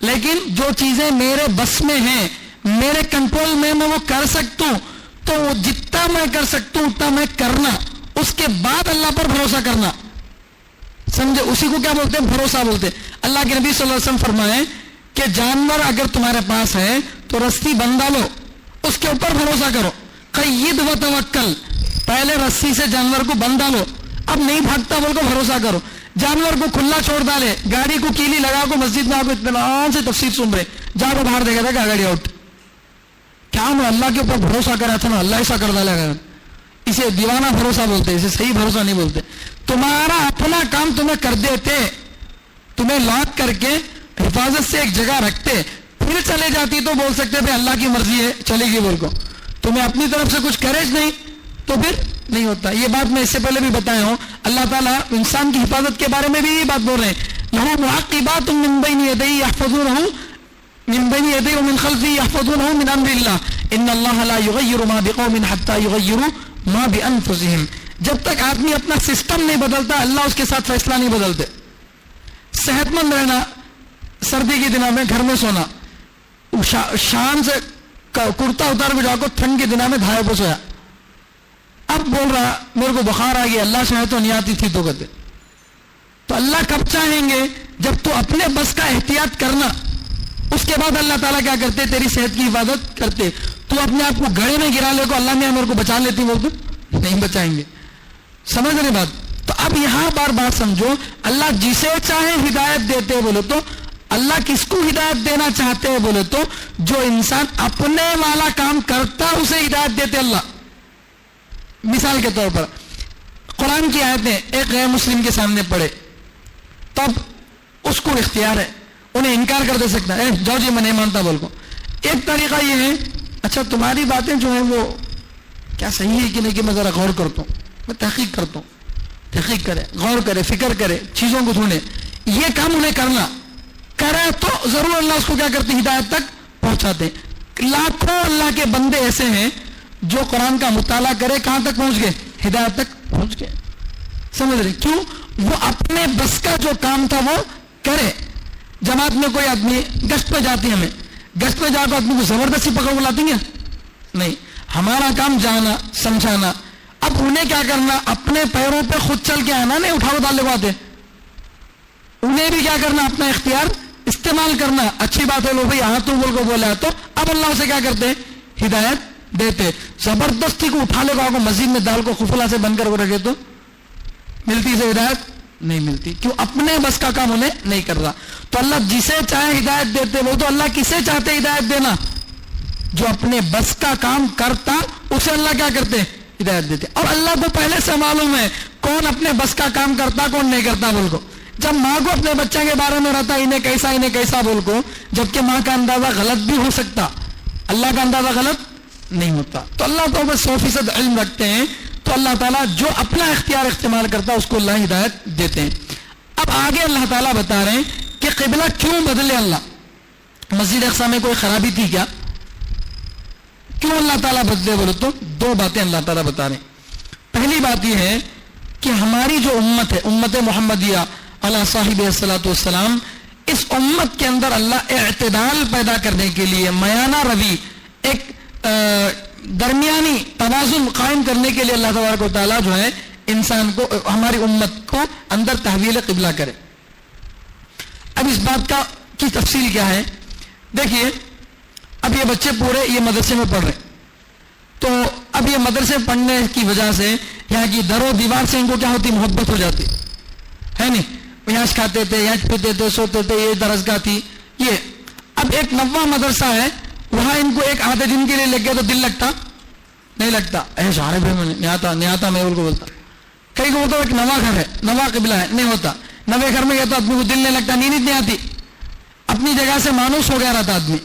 لیکن جو چیزیں میرے بس میں ہیں میرے کنٹرول میں وہ کر سکتا ہوں تو وہ جتنا میں کر سکتا ہوں اتنا میں کرنا, اس کے بعد اللہ پر بھروسہ کرنا. سمجھے؟ اسی کو کیا بولتے ہیں؟ بھروسہ بولتے ہیں. اللہ کے نبی صلی اللہ علیہ وسلم فرمائے کہ جانور اگر تمہارے پاس ہے تو رسی بندھا لو, اس کے اوپر بھروسہ کرو. قید و توکل, پہلے رسی سے جانور کو بندھا لو, اب نہیں بھاگتا بول کو بھروسہ کرو. جانور کو کھلا چھوڑ ڈالے, گاڑی کو کیلی لگا کو مسجد میں آپ اطمینان سے تفسیر سن رہے, جا کو باہر دیکھا تھا کہ گاڑی آؤٹ. کیا میں اللہ کے اوپر بھروسہ کرا تھا نا, اللہ ایسا کر ڈالا گا. اسے دیوانہ بھروسہ بولتے, اسے صحیح بھروسہ نہیں بولتے. تمہارا اپنا کام تمہیں کر دیتے, تمہیں لاک کر کے حفاظت سے ایک جگہ رکھتے, پھر چلے جاتی تو بول سکتے بھائی اللہ کی مرضی ہے چلے گی بول کو. تمہیں اپنی طرف سے کچھ کریج نہیں تو پھر نہیں ہوتا. یہ بات میں اس سے پہلے بھی بتایا ہوں, اللہ تعالیٰ انسان کی حفاظت کے بارے میں بھی یہ بات بول رہے ہیں, لہو معقبات من بین یدیہ یحفظونہ من بین یدیہ ومن خلفہ یحفظونہ من امر اللہ ان اللہ لا یغیر ما بقوم حتی یغیروا ما بانفسہم. جب تک آدمی اپنا سسٹم نہیں بدلتا اللہ اس کے ساتھ فیصلہ نہیں بدلتے. صحت مند رہنا, سردی کے دنوں میں گھر میں سونا, شان سے کرتا اتار کے جا کو ٹھنڈ کے دنوں میں دھائے پہ سویا. اب بول رہا میرے کو بخار آ گیا, اللہ چاہے تو نہیں آتی تھی تو کہتے. تو اللہ کب چاہیں گے؟ جب تو اپنے بس کا احتیاط کرنا, اس کے بعد اللہ تعالیٰ کیا کرتے؟ تیری صحت کی حفاظت کرتے. تو اپنے آپ کو گڑھے میں گرا لے کو اللہ میاں میرے کو بچا لیتی, بول کو نہیں بچائیں گے. سمجھ رہے بات؟ تو اب یہاں بار بات سمجھو, اللہ جسے چاہے ہدایت دیتے بولے تو اللہ کس کو ہدایت دینا چاہتے ہیں بولے تو جو انسان اپنے والا کام کرتا اسے ہدایت دیتے اللہ. مثال کے طور پر قرآن کی آیتیں ایک غیر مسلم کے سامنے پڑھے, تب اس کو اختیار ہے, انہیں انکار کر دے سکتا ہے, جاؤ جی میں نہیں مانتا بول کو. ایک طریقہ یہ ہے اچھا تمہاری باتیں جو ہیں وہ کیا صحیح ہے کہ نہیں کہ میں ذرا غور کرتا ہوں, میں تحقیق کرتا ہوں. تحقیق کرے, غور کرے, فکر کرے, چیزوں کو ڈھونڈے. یہ کام انہیں کرنا کرے تو ضرور اللہ اس کو کیا کرتے؟ ہدایت تک پہنچاتے. لاکھوں اللہ کے بندے ایسے ہیں جو قرآن کا مطالعہ کرے کہاں تک پہنچ گئے؟ ہدایت تک پہنچ گئے. سمجھ رہے کیوں؟ وہ اپنے بس کا جو کام تھا وہ کرے. جماعت میں کوئی آدمی گشت پہ جاتی, ہمیں گشت پہ جا کر آدمی کو زبردستی پکڑ بلاتی ہیں نہیں, ہمارا کام جانا سمجھانا. اب انہیں کیا کرنا؟ اپنے پیروں پہ خود چل کے آنا, نہیں اٹھاؤ ڈال لگوا دے. انہیں بھی کیا کرنا؟ اپنا اختیار استعمال کرنا. اچھی بات ہے, لو بھائی ہاں تو بول کو بولا تو اب اللہ سے کیا کرتے؟ ہدایت دیتے. زبردستی کو اٹھا لے کو مسجد میں دال کو خفلا سے بن کر وہ رکھے تو ملتی سے ہدایت نہیں ملتی. کیوں؟ اپنے بس کا کام انہیں نہیں کر رہا. تو اللہ جسے چاہے ہدایت دیتے, وہ تو اللہ کسے چاہتے ہدایت دینا؟ جو اپنے بس کا کام کرتا اسے اللہ کیا کرتے؟ ہدایت دیتے. اور اللہ کو پہلے سے معلوم ہے کون اپنے بس کا کام کرتا کون نہیں کرتا بول کو. جب ماں کو اپنے بچے کے بارے میں رہتا انہیں کیسا بول کو, جبکہ ماں کا اندازہ غلط بھی ہو سکتا, اللہ کا اندازہ غلط نہیں ہوتا. تو اللہ تو بس 100% علم رکھتے ہیں. تو اللہ تعالیٰ جو اپنا اختیار استعمال کرتا اس کو اللہ ہدایت دیتے ہیں. اب آگے اللہ تعالیٰ بتا رہے ہیں کہ قبلہ کیوں بدلے اللہ. مسجد اقصی میں کوئی خرابی تھی کیا؟ کیوں اللہ تعالیٰ بدلے بولے تو دو باتیں اللہ تعالیٰ بتا رہے ہیں. پہلی بات یہ ہے کہ ہماری جو امت ہے, امت محمدیہ علی صاحب الصلاۃ والسلام, اس امت کے اندر اللہ اعتدال پیدا کرنے کے لیے, میانہ روی, ایک درمیانی توازن قائم کرنے کے لیے اللہ تبارک و تعالیٰ جو ہے انسان کو, ہماری امت کو اندر تحویل قبلہ کرے. اب اس بات کی تفصیل کیا ہے؟ دیکھیے, اب یہ بچے پورے یہ مدرسے میں پڑھ رہے, تو اب یہ مدرسے پڑھنے کی وجہ سے یہاں کی در و دیوار سے ان کو کیا ہوتی؟ محبت ہو جاتی ہے نہیں. یہاں کھاتے تھے, یہاں پیتے تھے, سوتے تھے, یہ درسگاہ تھی یہ. اب ایک نواں مدرسہ ہے, وہاں ان کو ایک آدھے دن کے لیے لگ گیا تو دل لگتا نہیں لگتا, سارے بھائی میں نہیں آتا میں ان کو بولتا. کئی کو ایک نواں گھر ہے, نواں قبلہ ہے, نہیں ہوتا. نوے گھر میں گیا تو آدمی کو دل نہیں لگتا, نیند نہیں آتی, اپنی جگہ سے مانوس ہو گیا رہتا آدمی.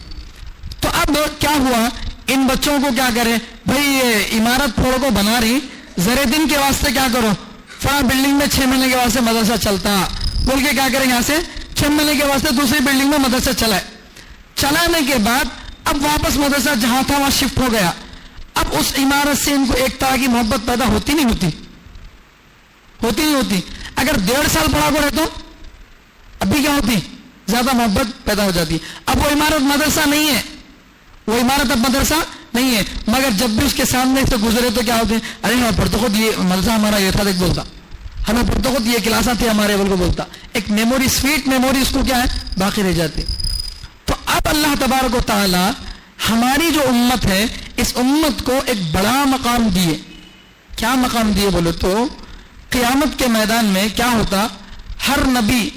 تو اب کیا ہوا, ان بچوں کو کیا کرے بھائی, یہ عمارت پھوڑ کو بنا رہی, زرے دن کے واسطے کیا کرو, فلاں بلڈنگ میں 6 مہینے کے واسطے مدرسہ چلتا بول کے کیا کریں, یہاں سے 6 مہینے کے واسطے دوسری بلڈنگ میں مدرسہ چلانے کے بعد اب واپس مدرسہ جہاں تھا وہاں شفٹ ہو گیا. اب اس عمارت سے ان کو ایک طرح کی محبت پیدا ہوتی نہیں ہوتی. اگر 1.5 سال پڑھا کو رہتا ابھی کیا ہوتی؟ زیادہ محبت پیدا ہو جاتی. اب وہ عمارت مدرسہ نہیں ہے, وہ عمارت اب مدرسہ نہیں ہے، مگر جب بھی اس کے سامنے سے گزرے تو کیا ہوتے ہیں، ارے ہمیں پڑھتے خود یہ مدرسہ ہمارا یہ تھا، دیکھ بولتا ہمیں پڑھتے خود یہ کلاساں تھے ہمارے، بول کو بولتا، ایک میموری، سویٹ میموری اس کو کیا ہے باقی رہ جاتی۔ تو اب اللہ تبارک و تعالی ہماری جو امت ہے اس امت کو ایک بڑا مقام دیے۔ کیا مقام دیے بولو تو قیامت کے میدان میں کیا ہوتا، ہر نبی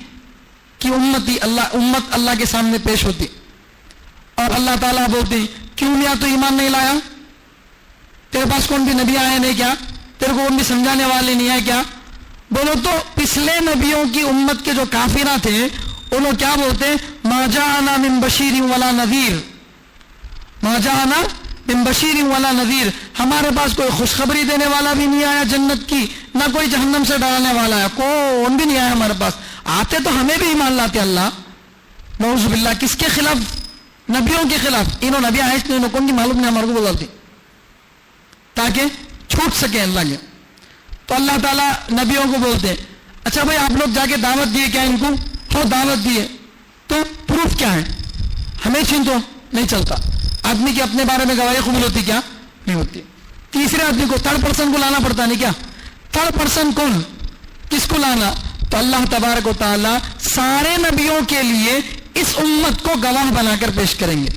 کی امت اللہ کے سامنے پیش ہوتی اور اللہ تعالیٰ بولتے کیوں نہیں تو ایمان نہیں لایا، تیرے پاس کون بھی نبی آئے نہیں کیا، تیرے کو کون بھی سمجھانے والے نہیں آئے کیا؟ بولو تو پچھلے نبیوں کی امت کے جو کافرہ تھے انہوں کیا بولتے، ما جاءنا من بشیر ولا نذیر، ما جاءنا من بشیر ولا نذیر، ہمارے پاس کوئی خوشخبری دینے والا بھی نہیں آیا جنت کی، نہ کوئی جہنم سے ڈرانے والا ہے، کون بھی نہیں آیا ہمارے پاس، آتے تو ہمیں بھی ایمان لاتے۔ اللہ نعوذ باللہ، کس کے خلاف؟ نبیوں کے خلاف۔ انہوں نبی آئے نہیں، انہوں کون کی معلوم نہیں ہمارے کو بولتی تاکہ چھوٹ سکے اللہ کے۔ تو اللہ تعالیٰ نبیوں کو بولتے ہیں اچھا بھائی آپ لوگ جا کے دعوت دیے کیا ان کو؟ ہو دعوت دیے، تو پروف کیا ہے؟ ہمیں چھین تو نہیں چلتا، آدمی کی اپنے بارے میں گواہی قبول ہوتی کیا؟ نہیں ہوتی۔ تیسرے آدمی کو، تھرڈ پرسن کو لانا پڑتا نہیں کیا؟ تھرڈ پرسن کون؟ کس کو لانا؟ تو اللہ تبارک و تعالیٰ سارے نبیوں کے لیے اس امت کو گواہ بنا کر پیش کریں گے۔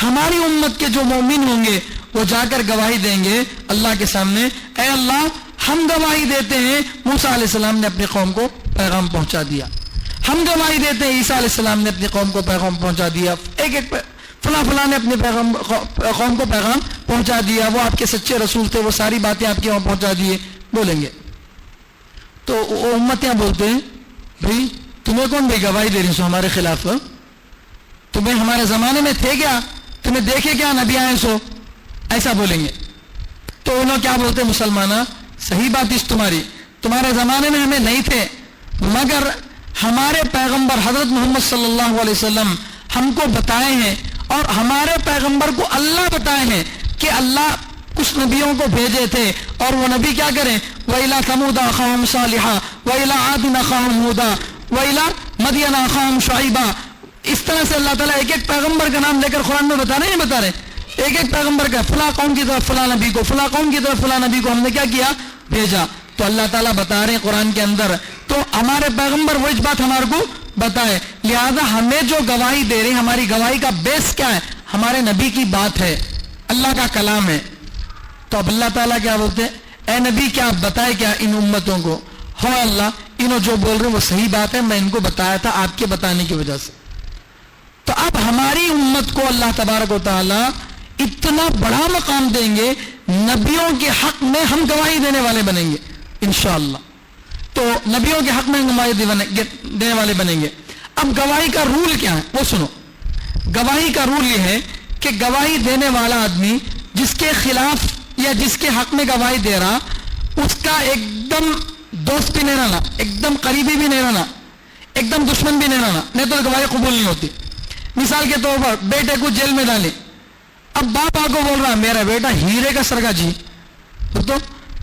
ہماری امت کے جو مومن ہوں گے وہ جا کر گواہی دیں گے اللہ کے سامنے، اے اللہ ہم گواہی دیتے ہیں موسیٰ علیہ السلام نے اپنی قوم کو پیغام پہنچا دیا، ہم گواہی دیتے ہیں عیسیٰ علیہ السلام نے اپنی قوم کو پیغام پہنچا دیا، ایک ایک فلاں نے اپنے قوم کو پیغام پہنچا دیا، وہ آپ کے سچے رسول تھے، وہ ساری باتیں آپ کے وہاں پہنچا دیے، بولیں گے۔ تو وہ امتیاں بولتے ہیں بھائی تمہیں کون بھی گواہی دے رہی سو ہمارے خلاف؟ تمہیں ہمارے زمانے میں تھے کیا؟ تمہیں دیکھے کیا نبی آئے سو؟ ایسا بولیں گے۔ تو انہوں کیا بولتے مسلمانہ، صحیح بات اس تمہارے زمانے میں ہمیں نہیں تھے، مگر ہمارے پیغمبر حضرت محمد صلی اللہ علیہ وسلم ہم کو بتائے ہیں، اور ہمارے پیغمبر کو اللہ بتائے ہیں کہ اللہ کچھ نبیوں کو بھیجے تھے، اور وہ نبی کیا کریں، وَإِلَىٰ ثَمُودَ أَخَاهُمْ صَالِحًا وَإِلَىٰ عَادٍ أَخَاهُمْ هُودًا وَإِلَىٰ مَدْيَنَ أَخَاهُمْ شُعَيْبًا۔ اس طرح سے اللہ تعالیٰ ایک ایک پیغمبر کا نام لے کر قرآن میں بتا رہے ہیں، بتا رہے ایک ایک پیغمبر کا، فلاں قوم کی طرف فلاں نبی کو، فلاں قوم کی طرف فلاں نبی کو ہم نے کیا کیا، بھیجا۔ تو اللہ تعالیٰ بتا رہے ہیں قرآن کے اندر، تو ہمارے پیغمبر وہ اس بات ہمارے کو بتائے، لہذا ہمیں جو گواہی دے رہے ہیں، ہماری گواہی کا بیس کیا ہے؟ ہمارے نبی کی بات ہے، اللہ کا کلام ہے۔ تو اب اللہ تعالیٰ کیا بولتے ہیں، اے نبی کیا آپ بتائے کیا ان امتوں کو، ہو اللہ انہوں جو بول رہے ہیں وہ صحیح بات ہے، میں ان کو بتایا تھا آپ کے بتانے کی وجہ سے۔ تو اب ہماری امت کو اللہ تبارک و تعالیٰ اتنا بڑا مقام دیں گے، نبیوں کے حق میں ہم گواہی دینے والے بنیں گے انشاءاللہ۔ تو نبیوں کے حق میں ہم گواہی دینے والے بنیں گے۔ اب گواہی کا رول کیا ہے وہ سنو۔ گواہی کا رول یہ ہے کہ گواہی دینے والا آدمی جس کے خلاف یا جس کے حق میں گواہی دے رہا، اس کا ایک دم دوست بھی نہیں رہنا، ایک دم قریبی بھی نہیں رہنا، ایک دم دشمن بھی نہیں رہنا، نہیں تو گواہی قبول نہیں ہوتی۔ مثال کے طور پر بیٹے کو جیل میں ڈالے، اب باپ آ کو بول رہا میرا بیٹا ہیرے کا سرگا جی، تو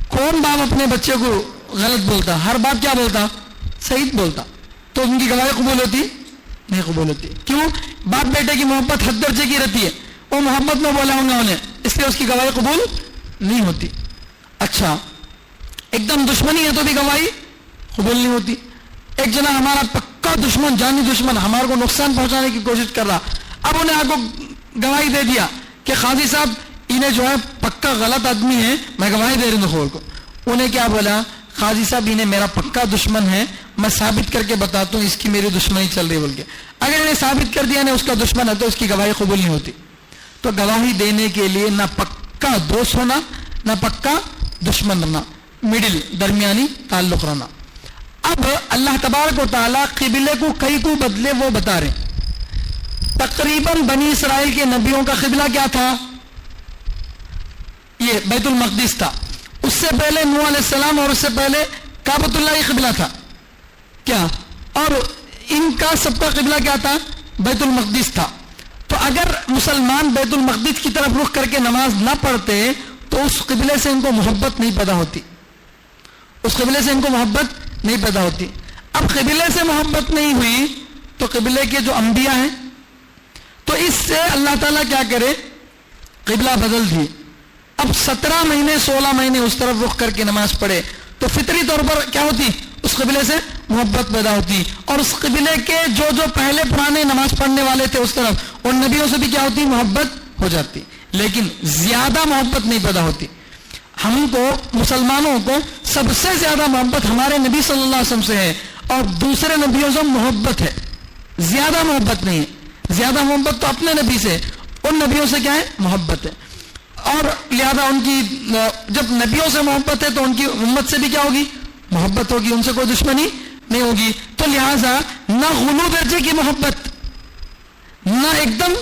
کون باپ اپنے بچے کو غلط بولتا؟ ہر باپ کیا بولتا؟ صحیح بولتا۔ تو ان کی گواہی قبول ہوتی؟ نہیں قبول ہوتی۔ کیوں؟ باپ بیٹے کی محبت حد درجے کی رہتی ہے، وہ محبت میں بولا ہوں گا انہیں، اس لیے اس کی گواہی قبول نہیں ہوتی۔ اچھا ایک دم دشمنی ہے تو بھی گواہی قبول نہیں ہوتی۔ ایک جنا ہمارا پکا دشمن، جانی دشمن، ہمارے کو نقصان پہنچانے کی کوشش کر رہا، اب انہیں آپ کو گواہی دے دیا کہ قاضی صاحب انہیں جو ہے پکا غلط آدمی ہے، میں گواہی دے رہی ہوں خور کو۔ انہیں کیا بولا، قاضی صاحب انہیں میرا پکا دشمن ہے، میں ثابت کر کے بتاتا ہوں اس کی میری دشمنی چل رہی بول کے۔ اگر انہیں ثابت کر دیا اس کا دشمن ہے تو اس کی گواہی قبول نہیں ہوتی۔ تو گواہی دینے کے لیے نہ پکا دوست ہونا، نہ پکا دشمن رہنا، مڈل درمیانی تعلق رہنا۔ اب اللہ تبارک و تعالیٰ قبلے کو کئی کو بدلے وہ بتا رہے ہیں۔ تقریباً بنی اسرائیل کے نبیوں کا قبلہ کیا تھا؟ یہ بیت المقدس تھا۔ اس سے پہلے نوح علیہ السلام اور اس سے پہلے کعبۃ اللہ ہی قبلہ تھا کیا؟ اور ان کا سب کا قبلہ کیا تھا؟ بیت المقدس تھا۔ تو اگر مسلمان بیت المقدس کی طرف رخ کر کے نماز نہ پڑھتے تو اس قبلے سے ان کو محبت نہیں پیدا ہوتی، اس قبلے سے ان کو محبت نہیں پیدا ہوتی۔ اب قبلے سے محبت نہیں ہوئی تو قبلے کے جو انبیاء ہیں، تو اس سے اللہ تعالیٰ کیا کرے, قبلہ بدل دی. اب 17 مہینے 16 مہینے اس طرف رخ کر کے نماز پڑھے تو فطری طور پر کیا ہوتی, اس قبلے سے محبت پیدا ہوتی, اور اس قبلے کے جو پہلے پرانے نماز پڑھنے والے تھے اس طرف ان نبیوں سے بھی کیا ہوتی, محبت ہو جاتی. لیکن زیادہ محبت نہیں پیدا ہوتی. ہم کو مسلمانوں کو سب سے زیادہ محبت ہمارے نبی صلی اللہ علیہ وسلم سے ہے, اور دوسرے نبیوں سے محبت ہے, زیادہ محبت نہیں ہے. زیادہ محبت تو اپنے نبی سے, ان نبیوں سے کیا ہے, محبت ہے. اور لہذا ان کی جب نبیوں سے محبت ہے تو ان کی امت سے بھی کیا ہوگی, محبت ہوگی, ان سے کوئی دشمنی نہیں ہوگی. تو لہذا نہ غلو درجے کی محبت نہ ایک دم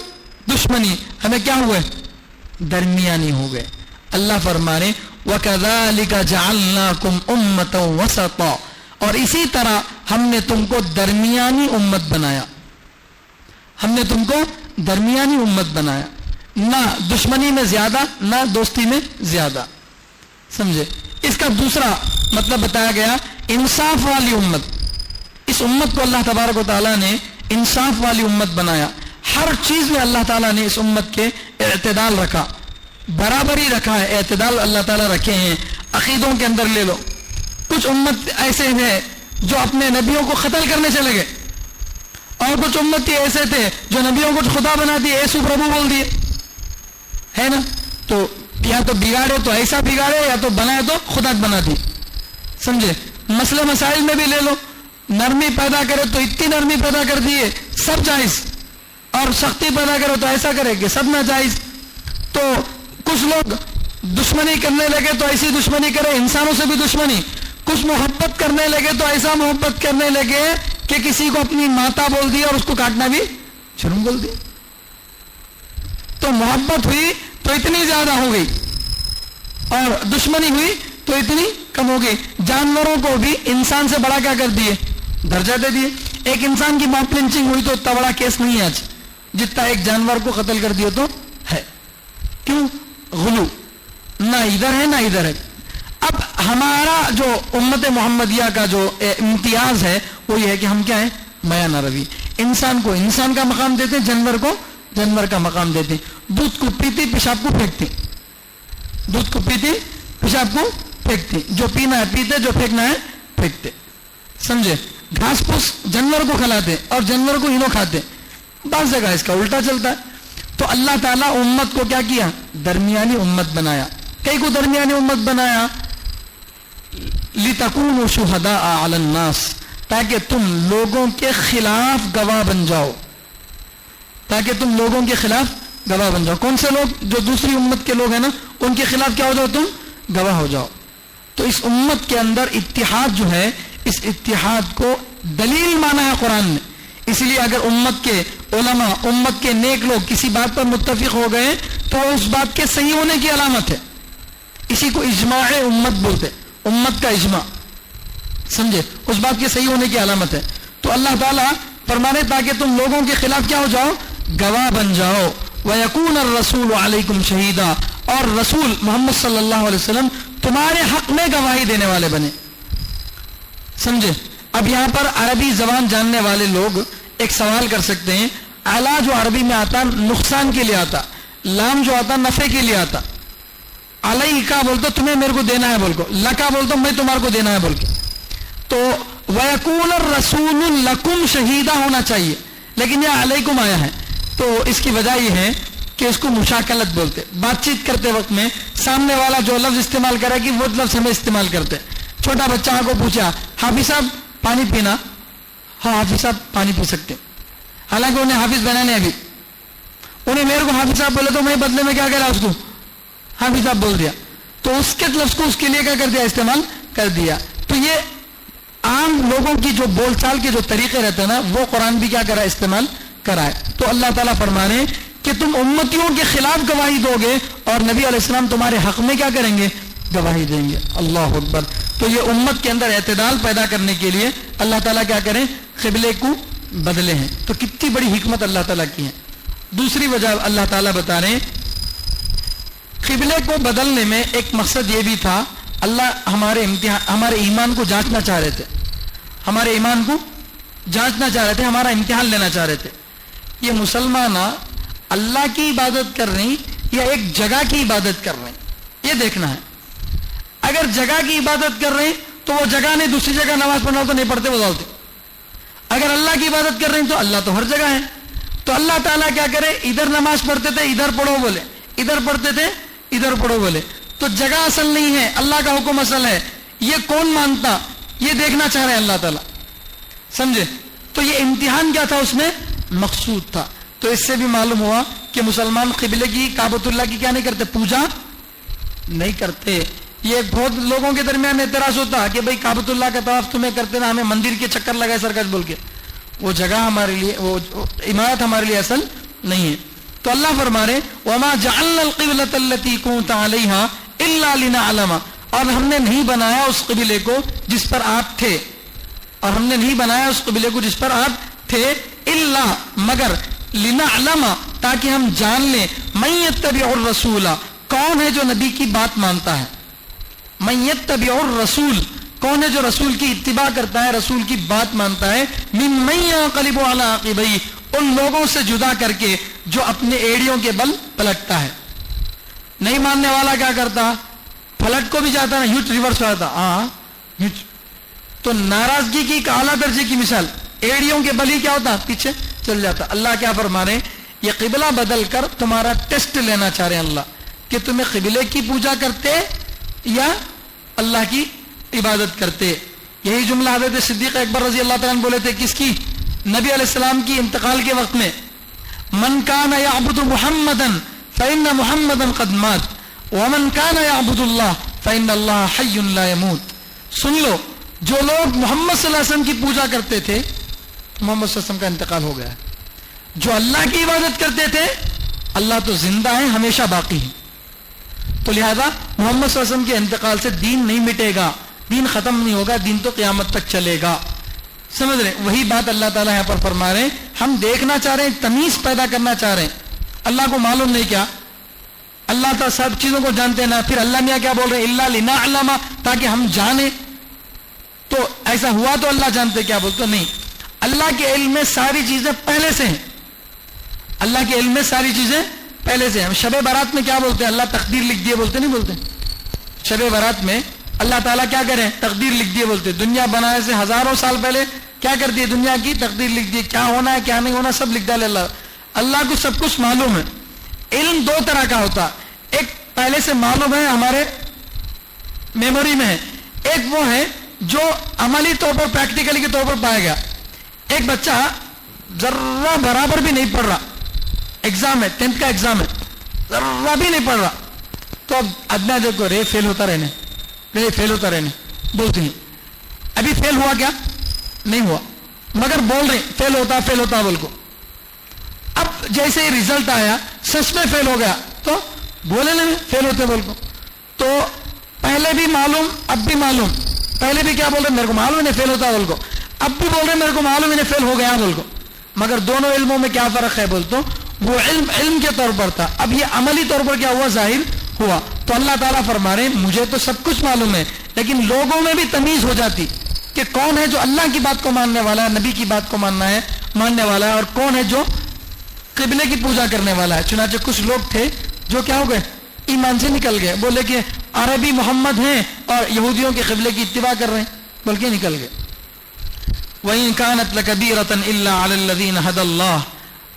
دشمنی, ہمیں کیا ہوئے, درمیانی ہو گئے. اللہ فرمانے وَكَذَلِكَ جَعَلْنَاكُمْ أُمَّةً وَسَطًا, اور اسی طرح ہم نے تم کو درمیانی امت بنایا. ہم نے تم کو درمیانی امت بنایا, نہ دشمنی میں زیادہ نہ دوستی میں زیادہ. سمجھے؟ اس کا دوسرا مطلب بتایا گیا انصاف والی امت. اس امت کو اللہ تبارک و تعالیٰ نے انصاف والی امت بنایا. ہر چیز میں اللہ تعالیٰ نے اس امت کے اعتدال رکھا, برابری رکھا ہے, اعتدال اللہ تعالیٰ رکھے ہیں. عقیدوں کے اندر لے لو, کچھ امت ایسے ہیں جو اپنے نبیوں کو قتل کرنے چلے گئے, اور کچھ امتی ایسے تھے جو نبیوں کو خدا بنا دیے, ایسو پربھو بول دیے, ہے نا. تو یا تو بگاڑے تو ایسا بگاڑے, یا تو بنائے تو خدا بنا دی. سمجھے؟ مسئلے مسائل میں بھی لے لو, نرمی پیدا کرے تو اتنی نرمی پیدا کر دیے, سب جائز, اور سختی پیدا کرے تو ایسا کرے کہ سب ناجائز. تو کچھ لوگ دشمنی کرنے لگے تو ایسی دشمنی کرے, انسانوں سے بھی دشمنی. کچھ محبت کرنے لگے تو ایسا محبت کرنے لگے کہ کسی کو اپنی ماتا بول دی اور اس کو کاٹنا بھی جرم بول دی. تو محبت ہوئی تو اتنی زیادہ ہو گئی, اور دشمنی ہوئی تو اتنی کم ہو گئی. جانوروں کو بھی انسان سے بڑا کیا کر دیے, درجہ دے دیے. ایک انسان کی ماپ لنچنگ ہوئی تو اتنا بڑا کیس نہیں ہے آج جتنا ایک جانور کو قتل کر دیا تو ہے. کیوں؟ غلو, نہ ادھر ہے نہ ادھر ہے. اب ہمارا جو امت محمدیہ کا جو امتیاز ہے وہ یہ ہے کہ ہم کیا ہیں, میانہ روی. انسان کو انسان کا مقام دیتے, جانور کو جانور کا مقام دیتے. دودھ کو پیتی پیشاب کو پھینکتے, دودھ کو پیتی پیشاب کو پھینکتے, جو پینا ہے پیتے, جو پھینکنا ہے پھینکتے. سمجھے؟ گھاس پھوس جانور کو کھلاتے اور جانور کو انہوں کھاتے. بعض جگہ اس کا الٹا چلتا ہے. تو اللہ تعالیٰ امت کو کیا کیا, درمیانی امت بنایا. کئی کو درمیانی امت بنایا, لِتَكُونُوا شُهَدَاءَ عَلَى النَّاسِ, تاکہ تم لوگوں کے خلاف گواہ بن جاؤ, تاکہ تم لوگوں کے خلاف گواہ بن جاؤ. کون سے لوگ؟ جو دوسری امت کے لوگ ہیں نا, ان کے خلاف کیا ہو جاؤ, تم گواہ ہو جاؤ. تو اس امت کے اندر اتحاد جو ہے, اس اتحاد کو دلیل مانا ہے قرآن نے. اس لیے اگر امت کے علماء, امت کے نیک لوگ کسی بات پر متفق ہو گئے تو اس بات کے صحیح ہونے کی علامت ہے. اسی کو اجماع امت بولتے, امت کا اجماع. سمجھے؟ اس بات کے صحیح ہونے کی علامت ہے. تو اللہ تعالیٰ فرمانے تاکہ تم لوگوں کے خلاف کیا ہو جاؤ, گواہ بن جاؤ. وَيَكُونَ الرَّسُولُ عَلَيْكُمْ شَهِيدًا, اور رسول محمد صلی اللہ علیہ وسلم تمہارے حق میں گواہی دینے والے بنے. سمجھے؟ اب یہاں پر عربی زبان جاننے والے لوگ ایک سوال کر سکتے ہیں, اعلیٰ جو عربی میں آتا نقصان کے لیے آتا, لام جو آتا نفع کے لیے آتا. علیہ کا بولتا تمہیں میرے کو دینا ہے بول کو, لکا بولتا میں تمہارے کو دینا ہے بول کے. تو وَيَكُونَ الرَّسُولُ لَكُمْ شَهِيدًا ہونا چاہیے, لیکن یہ علیکم آیا ہے. تو اس کی وجہ یہ ہے کہ اس کو مشاکلت بولتے. بات چیت کرتے وقت میں سامنے والا جو لفظ استعمال کرے گی وہ لفظ ہمیں استعمال کرتے. چھوٹا بچہ کو پوچھا, حافظ صاحب پانی پینا, ہاں حافظ صاحب پانی پی سکتے, حالانکہ انہیں حافظ بنا نہیں. ابھی انہیں میرے کو حافظ صاحب بولے تو میں بدلے میں کیا کرا, اس کو حافظ صاحب بول دیا. تو اس کے لفظ کو اس کے لیے کیا کر دیا, استعمال کر دیا. تو یہ عام لوگوں کی جو بول چال کے جو طریقے رہتے ہیں نا, وہ قرآن بھی کیا کرا, استعمال کرائے. تو اللہ تعالیٰ فرمانے کہ تم امتیوں کے خلاف گواہی دو گے اور نبی علیہ السلام تمہارے حق میں کیا کریں گے, گواہی دیں گے. اللہ اکبر. تو یہ امت کے اندر اعتدال پیدا کرنے کے لیے اللہ تعالیٰ کیا کریں, قبلے کو بدلے ہیں. تو کتنی بڑی حکمت اللہ تعالیٰ کی ہے. دوسری وجہ اللہ تعالیٰ بتا رہے ہیں, قبلے کو بدلنے میں ایک مقصد یہ بھی تھا, اللہ ہمارے ایمان کو جانچنا چاہ رہے تھے, ہمارے ایمان کو جانچنا چاہ رہے تھے, ہمارا امتحان لینا چاہ رہے تھے. یہ مسلمان اللہ کی عبادت کر رہے ہیں یا ایک جگہ کی عبادت کر رہے ہیں، یہ دیکھنا ہے. اگر جگہ کی عبادت کر رہے ہیں تو وہ جگہ نہیں، دوسری جگہ نماز پڑھنا ہو تو نہیں پڑھتے، وہ بولتے. اگر اللہ کی عبادت کر رہے ہیں تو اللہ تو ہر جگہ ہے. تو اللہ تعالیٰ کیا کرے، ادھر نماز پڑھتے تھے ادھر پڑھو بولے، ادھر پڑھتے تھے ادھر پڑھو بولے. تو جگہ اصل نہیں ہے، اللہ کا حکم اصل ہے. یہ کون مانتا، یہ دیکھنا چاہ رہے ہیں اللہ تعالیٰ، سمجھے. تو یہ امتحان کیا تھا، اس میں مقصود تھا. تو اس سے بھی معلوم ہوا کہ مسلمان قبلے کی، کعبۃ اللہ کی کیا نہیں کرتے، پوجا نہیں کرتے. یہ بہت لوگوں کے درمیان اعتراض ہوتا کہ بھائی کعبۃ اللہ کا طواف تمہیں کرتے نا، ہمیں مندر کے چکر لگائے سرکش بول کے. وہ جگہ ہمارے لیے، وہ عمارت ہمارے لیے اصل نہیں ہے. تو اللہ فرما رہے وَمَا جَعَلْنَا الْقِبْلَةَ الَّتِي كُنْتَ عَلَيْهَا إِلَّا لِنَعْلَمَ، اور ہم نے نہیں بنایا اس قبلے کو جس پر آپ تھے، اور ہم نے نہیں بنایا اس قبلے کو جس پر آپ تھے، إِلَّا مگر، لِنَعْلَمَ تاکہ ہم جان لیں، مَن يَتَّبِعُ الرَّسُولَ کون ہے جو نبی کی بات مانتا ہے، مَن يَتَّبِعُ الرَّسُولَ کون ہے جو رسول کی اتباع کرتا ہے، رسول کی بات مانتا ہے، مِمَّن يَنقَلِبُ عَلَىٰ عَقِبَيْهِ ان لوگوں سے جدا کر کے جو اپنے ایڑیوں کے بل پلٹتا ہے. نہیں ماننے والا کیا کرتا، پلٹ کو بھی جاتا نا، ہیوٹ ریورس ہو جاتا. ہاں تو ناراضگی کی ایک اعلیٰ درجے کی مثال، ایڑیوں کے بل ہی کیا ہوتا، پیچھے چل جاتا. اللہ کیا فرما رہے ہیں، یہ قبلہ بدل کر تمہارا ٹیسٹ لینا چاہ رہے ہیں اللہ، کہ تمہیں قبلے کی پوجا کرتے یا اللہ کی عبادت کرتے. یہی جملہ حضرت صدیق اکبر رضی اللہ تعالیٰ عنہ بولے تھے، کس کی، نبی علیہ السلام کی انتقال کے وقت میں، من کان یعبد محمدا فإن محمدا قد مات ومن کان یعبد اللہ فإن اللہ حی لا يموت. سن لو، جو لوگ محمد صلی اللہ علیہ وسلم کی پوجا کرتے تھے، محمد صلی اللہ علیہ وسلم کا انتقال ہو گیا ہے. جو اللہ کی عبادت کرتے تھے، اللہ تو زندہ ہے، ہمیشہ باقی ہے. تو لہذا محمد صلی اللہ علیہ وسلم کے انتقال سے دین نہیں مٹے گا، دین ختم نہیں ہوگا، دین تو قیامت تک چلے گا. سمجھ رہے، وہی بات اللہ تعالیٰ یہاں پر فرما رہے ہیں. ہم دیکھنا چاہ رہے ہیں، تمیز پیدا کرنا چاہ رہے ہیں. اللہ کو معلوم نہیں کیا، اللہ تعالیٰ سب چیزوں کو جانتے ہیں نا. پھر اللہ میاں کیا بول رہے ہیں، الا لنعلم تاکہ ہم جانیں. تو ایسا ہوا تو اللہ جانتے کیا بولتے نہیں. اللہ کے علم میں ساری چیزیں پہلے سے ہیں، اللہ کے علم میں ساری چیزیں پہلے سے ہیں. شب برات میں کیا بولتے ہیں، اللہ تقدیر لکھ دیے بولتے نہیں بولتے. شب برات میں اللہ تعالیٰ کیا کریں، تقدیر لکھ دیے بولتے. دنیا بنانے سے ہزاروں سال پہلے کیا کر دیے، دنیا کی تقدیر لکھ دی، کیا ہونا ہے کیا نہیں ہونا سب لکھ ڈالے اللہ. اللہ کو سب کچھ معلوم ہے. علم دو طرح کا ہوتا، ایک پہلے سے معلوم ہے، ہمارے میموری میں ہے. ایک وہ ہے جو عملی طور پر، پریکٹیکلی کے طور پر پایا گیا. ایک بچہ ذرہ برابر بھی نہیں پڑھ رہا، ایگزام ہے، 10th کا ایگزام ہے، ذرہ بھی نہیں پڑھ رہا، تو اب ادنا دیکھو رے فیل ہوتا رہنے، رے فیل ہوتا رہنے بولتے ہیں. ابھی فیل ہوا کیا، نہیں ہوا، مگر بول رہے فیل ہوتا بول کو. اب جیسے ہی ریزلٹ آیا سچ میں فیل ہو گیا تو بولے نہیں فیل ہوتے بول کو. تو پہلے بھی معلوم اب بھی معلوم، پہلے بھی کیا بول رہے میرے کو معلوم ہے فیل ہوتا بول کو، اب بھی بول رہے میرے کو معلوم ہے فیل ہو گیا بول کو. مگر دونوں علموں میں کیا فرق ہے بولتے، وہ علم کے طور پر تھا، اب یہ عملی طور پر کیا ہوا، ظاہر ہوا. تو اللہ تعالیٰ فرما رہے ہیں مجھے تو سب کچھ معلوم ہے، لیکن لوگوں میں بھی تمیز ہو جاتی کہ کون ہے جو اللہ کی بات کو ماننے والا ہے، نبی کی بات کو ماننے والا ہے، اور کون ہے جو قبلے کی پوجا کرنے والا ہے. چنانچہ کچھ لوگ تھے جو کیا ہو گئے، ایمان سے نکل گئے، بولے کہ عربی محمد ہیں اور یہودیوں کے قبلے کی اتباع کر رہے ہیں، بلکہ نکل گئے. وَإِن كَانَتْ لَكَبِيرَةً إِلَّا عَلَى الَّذِينَ هَدَى اللَّهُ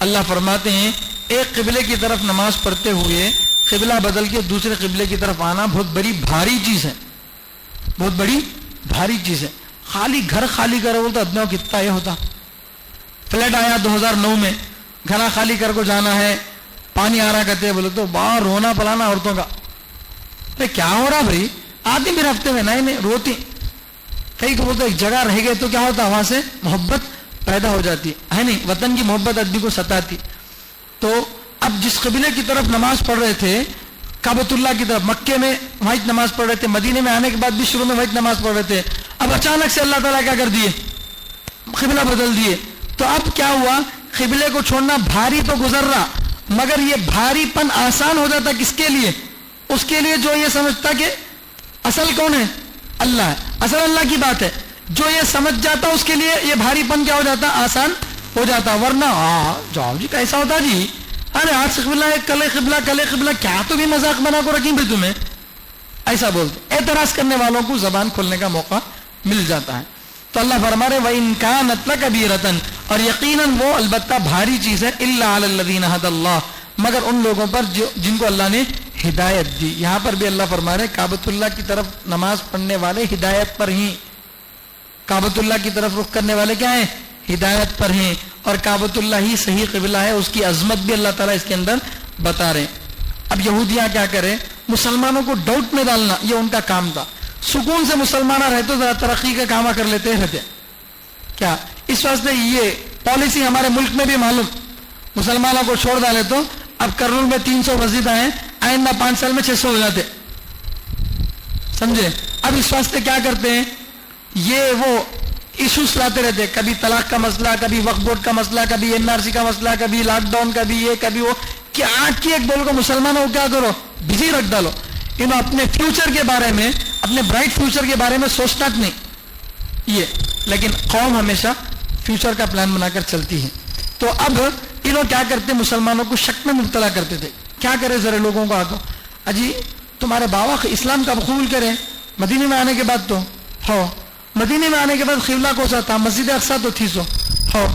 اللہ فرماتے ہیں ایک قبلے کی طرف نماز پڑھتے ہوئے قبلہ بدل کے دوسرے قبلے کی طرف آنا بہت بڑی بھاری چیز ہے، بہت بڑی بھاری چیز ہے. خالی گھر خالی کرو بولتا ادنا کتنا یہ ہوتا. فلڈ آیا 2009 میں، گھر خالی کر کو جانا ہے، پانی آ رہا کہتے بولے تو باہر رونا پلانا عورتوں کا. کیا ہو رہا بھائی، آتی پھر ہفتے میں نہیں روتی. کئی کو بولتے ایک جگہ رہ گئے تو کیا ہوتا، وہاں سے محبت پیدا ہو جاتی ہے نہیں، وطن کی محبت آدمی کو ستاتی. تو اب جس قبلے کی طرف نماز پڑھ رہے تھے، کعبۃ اللہ کی طرف، مکے میں وہیں نماز پڑھ رہے تھے، مدینے میں آنے کے بعد بھی شروع میں وہیں نماز پڑھ رہے تھے. اب اچانک سے اللہ تعالیٰ کیا کر دیے، قبلہ بدل دیے. تو اب کیا ہوا، قبلے کو چھوڑنا بھاری تو گزر رہا، مگر یہ بھاری پن آسان ہو جاتا کس کے لیے، اس کے لیے جو یہ سمجھتا کہ اصل کون ہے، اللہ ہے، اصل اللہ کی بات ہے. جو یہ سمجھ جاتا اس کے لیے یہ بھاری پن کیا ہو جاتا، آسان ہو جاتا. ورنہ جاؤ جی کیسا ہوتا جی، ارے آج سے قبلہ ہے، کل قبلہ، کیا تو بھی مذاق بنا کو رکھیں بھی تمہیں، ایسا بولتے. اعتراض کرنے والوں کو زبان کھولنے کا موقع مل جاتا ہے. تو اللہ فرما رہے وَإِن كَانَتْ لَكَبِيرَةً، اور یقیناً وہ البتہ بھاری چیز ہے، إِلَّا عَلَى الَّذِينَ هَدَى اللَّهُ، مگر ان لوگوں پر جن کو اللہ نے ہدایت دی. یہاں پر بھی اللہ فرما رہے کعبۃ اللہ کی طرف نماز پڑھنے والے ہدایت پر ہی، کعبۃ اللہ کی طرف رخ کرنے والے کیا ہیں؟ ہدایت پر ہیں. اور کعبۃ اللہ ہی صحیح قبلہ ہے، اس کی عظمت بھی اللہ تعالیٰ اس کے اندر بتا رہے ہیں. اب یہودیاں کیا کریں؟ مسلمانوں کو ڈاؤٹ میں ڈالنا، یہ ان کا کام تھا. سکون سے مسلمان رہتے ذرا ترقی کا کام کر لیتے رہتے کیا. اس واسطے یہ پالیسی ہمارے ملک میں بھی معلوم، مسلمانوں کو چھوڑ ڈالے تو اب کرنول میں 300 مسجد آئے، آئندہ 5 سال میں 600 ہو جاتے، سمجھے. اب اس واسطے کیا کرتے ہیں، یہ وہ ایشوز لاتے رہتے، کبھی طلاق کا مسئلہ، کبھی وقف بورڈ کا مسئلہ، کبھی NRC کا مسئلہ، کبھی لاک ڈاؤن، کبھی یہ کبھی وہ. کیا آج کی ایک بول کو مسلمانوں کو کیا کرو، بزی رکھ ڈالو. انہوں اپنے فیوچر کے بارے میں، اپنے برائٹ فیوچر کے بارے میں سوچنا نہیں یہ، لیکن قوم ہمیشہ فیوچر کا پلان بنا کر چلتی ہے. تو اب انہوں کیا کرتے، مسلمانوں کو شک میں مبتلا کرتے تھے. کیا کرے ذرا لوگوں کو آگو، اجی تمہارے باوا اسلام کا قبول کریں، مدینے میں آنے کے بعد تو ہو، مدینے میں آنے کے بعد قبلہ کون سا تھا، مسجد اقصی تو تھی سو ہو.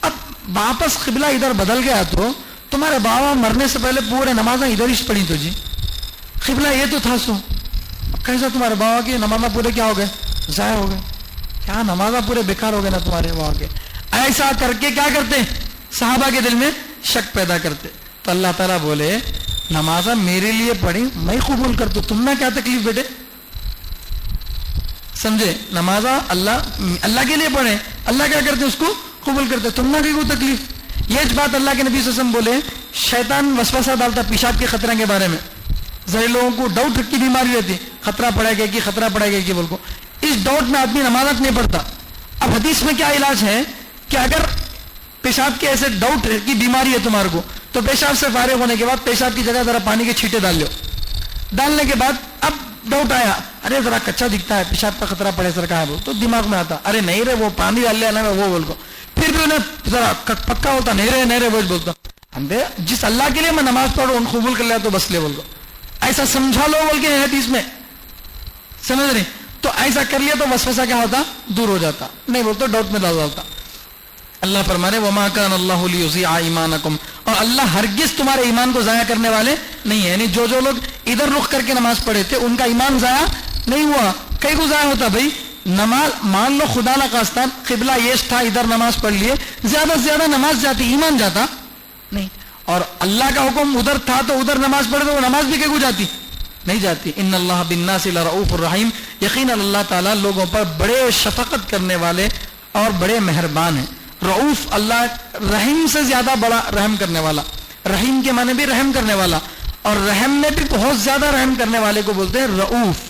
اب واپس قبلہ ادھر بدل گیا تو تمہارے باوا مرنے سے پہلے پورے نمازیں ادھر ہی پڑھی تو جی، قبلہ یہ تو تھا سو. اب کیسا تمہارے باوا کی نمازیں پورے کیا ہو گئے، ضائع ہو گئے، کیا نمازیں پورے بیکار ہو گئے نا تمہارے باوا کے. ایسا کر کے کیا کرتے، صحابہ کے دل میں شک پیدا کرتے. تو اللہ تعالیٰ بولے نمازیں میرے لیے پڑھی، میں قبول کرتا ہوں، تم نے کیا تکلیف بیٹے، سمجھے. نمازہ اللہ کے لیے پڑھے، اللہ کیا کرتے اس کو قبول کرتے، تم نہ کوئی تکلیف. یہ بات اللہ کے نبی صلی اللہ علیہ وسلم بولے شیطان وسوسہ ڈالتا پیشاب کے خطرے کے بارے میں. ذرا لوگوں کو ڈاؤٹ کی بیماری رہتی، خطرہ پڑے گا کہ خطرہ پڑے گا کہ بول کو، اس ڈاؤٹ میں آدمی نمازت نہیں پڑھتا. اب حدیث میں کیا علاج ہے کہ اگر پیشاب کے ایسے ڈاؤٹ کی بیماری ہے تمہارے کو، تو پیشاب سے فارغ ہونے کے بعد پیشاب کی جگہ ذرا پانی کے چھینٹے ڈال لو. ڈالنے کے بعد اب ڈاؤٹ آیا، ارے ذرا کچا دکھتا ہے، پیشاب کا خطرہ پڑے سر کا ہے، تو دماغ میں آتا ارے نہیں رہے وہ پانی ڈال لیا نا وہ بول کو. پھر بھی انہیں ذرا پکا ہوتا نہیں رہے وہ بولتا جس اللہ کے لیے میں نماز پڑھوں ان قبول کر لیا تو بس لے بول کو، ایسا سمجھا لو بول کے حدیث میں، سمجھ رہے. تو ایسا کر لیا تو وسوسہ کیا ہوتا، دور ہو جاتا، نہیں بولتا ڈاؤٹ میں ڈال ڈالتا. اللہ فرمانے وما کان اللہ لیضیع ایمانکم، اور اللہ ہرگز تمہارے ایمان کو ضائع کرنے والے نہیں ہے. یعنی جو لوگ ادھر رخ کر کے نماز پڑھے تھے ان کا ایمان ضائع نہیں ہوا. کئی کو ضائع ہوتا بھائی، نماز مان لو خدا نہ خواستہ قبلہ یہ تھا، ادھر نماز پڑھ لیے، زیادہ سے زیادہ نماز جاتی، ایمان جاتا نہیں. اور اللہ کا حکم ادھر تھا تو ادھر نماز پڑھے تو وہ نماز بھی کیوں جاتی نہیں جاتی. ان اللہ بالناس لرؤوف الرحیم، یقیناً اللہ تعالیٰ لوگوں پر بڑے شفقت کرنے والے اور بڑے مہربان ہیں. رؤوف اللہ رحیم سے زیادہ بڑا رحم کرنے والا، رحیم کے معنی بھی رحم کرنے والا، اور رحم میں بھی بہت زیادہ رحم کرنے والے کو بولتے ہیں رؤوف.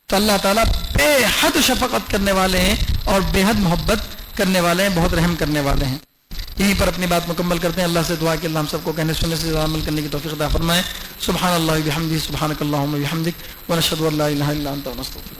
تو اللہ تعالیٰ بے حد شفقت کرنے والے ہیں اور بے حد محبت کرنے والے ہیں، بہت رحم کرنے والے ہیں. یہیں پر اپنی بات مکمل کرتے ہیں. اللہ سے دعا کہ اللہ ہم سب کو کہنے سننے سے عمل کرنے کی توفیق عطا فرمائے. سبحان اللہ بحمدہ، سبحانک اللہم وبحمدک، ونشہد ان لا الہ الا انت ونستغفرک.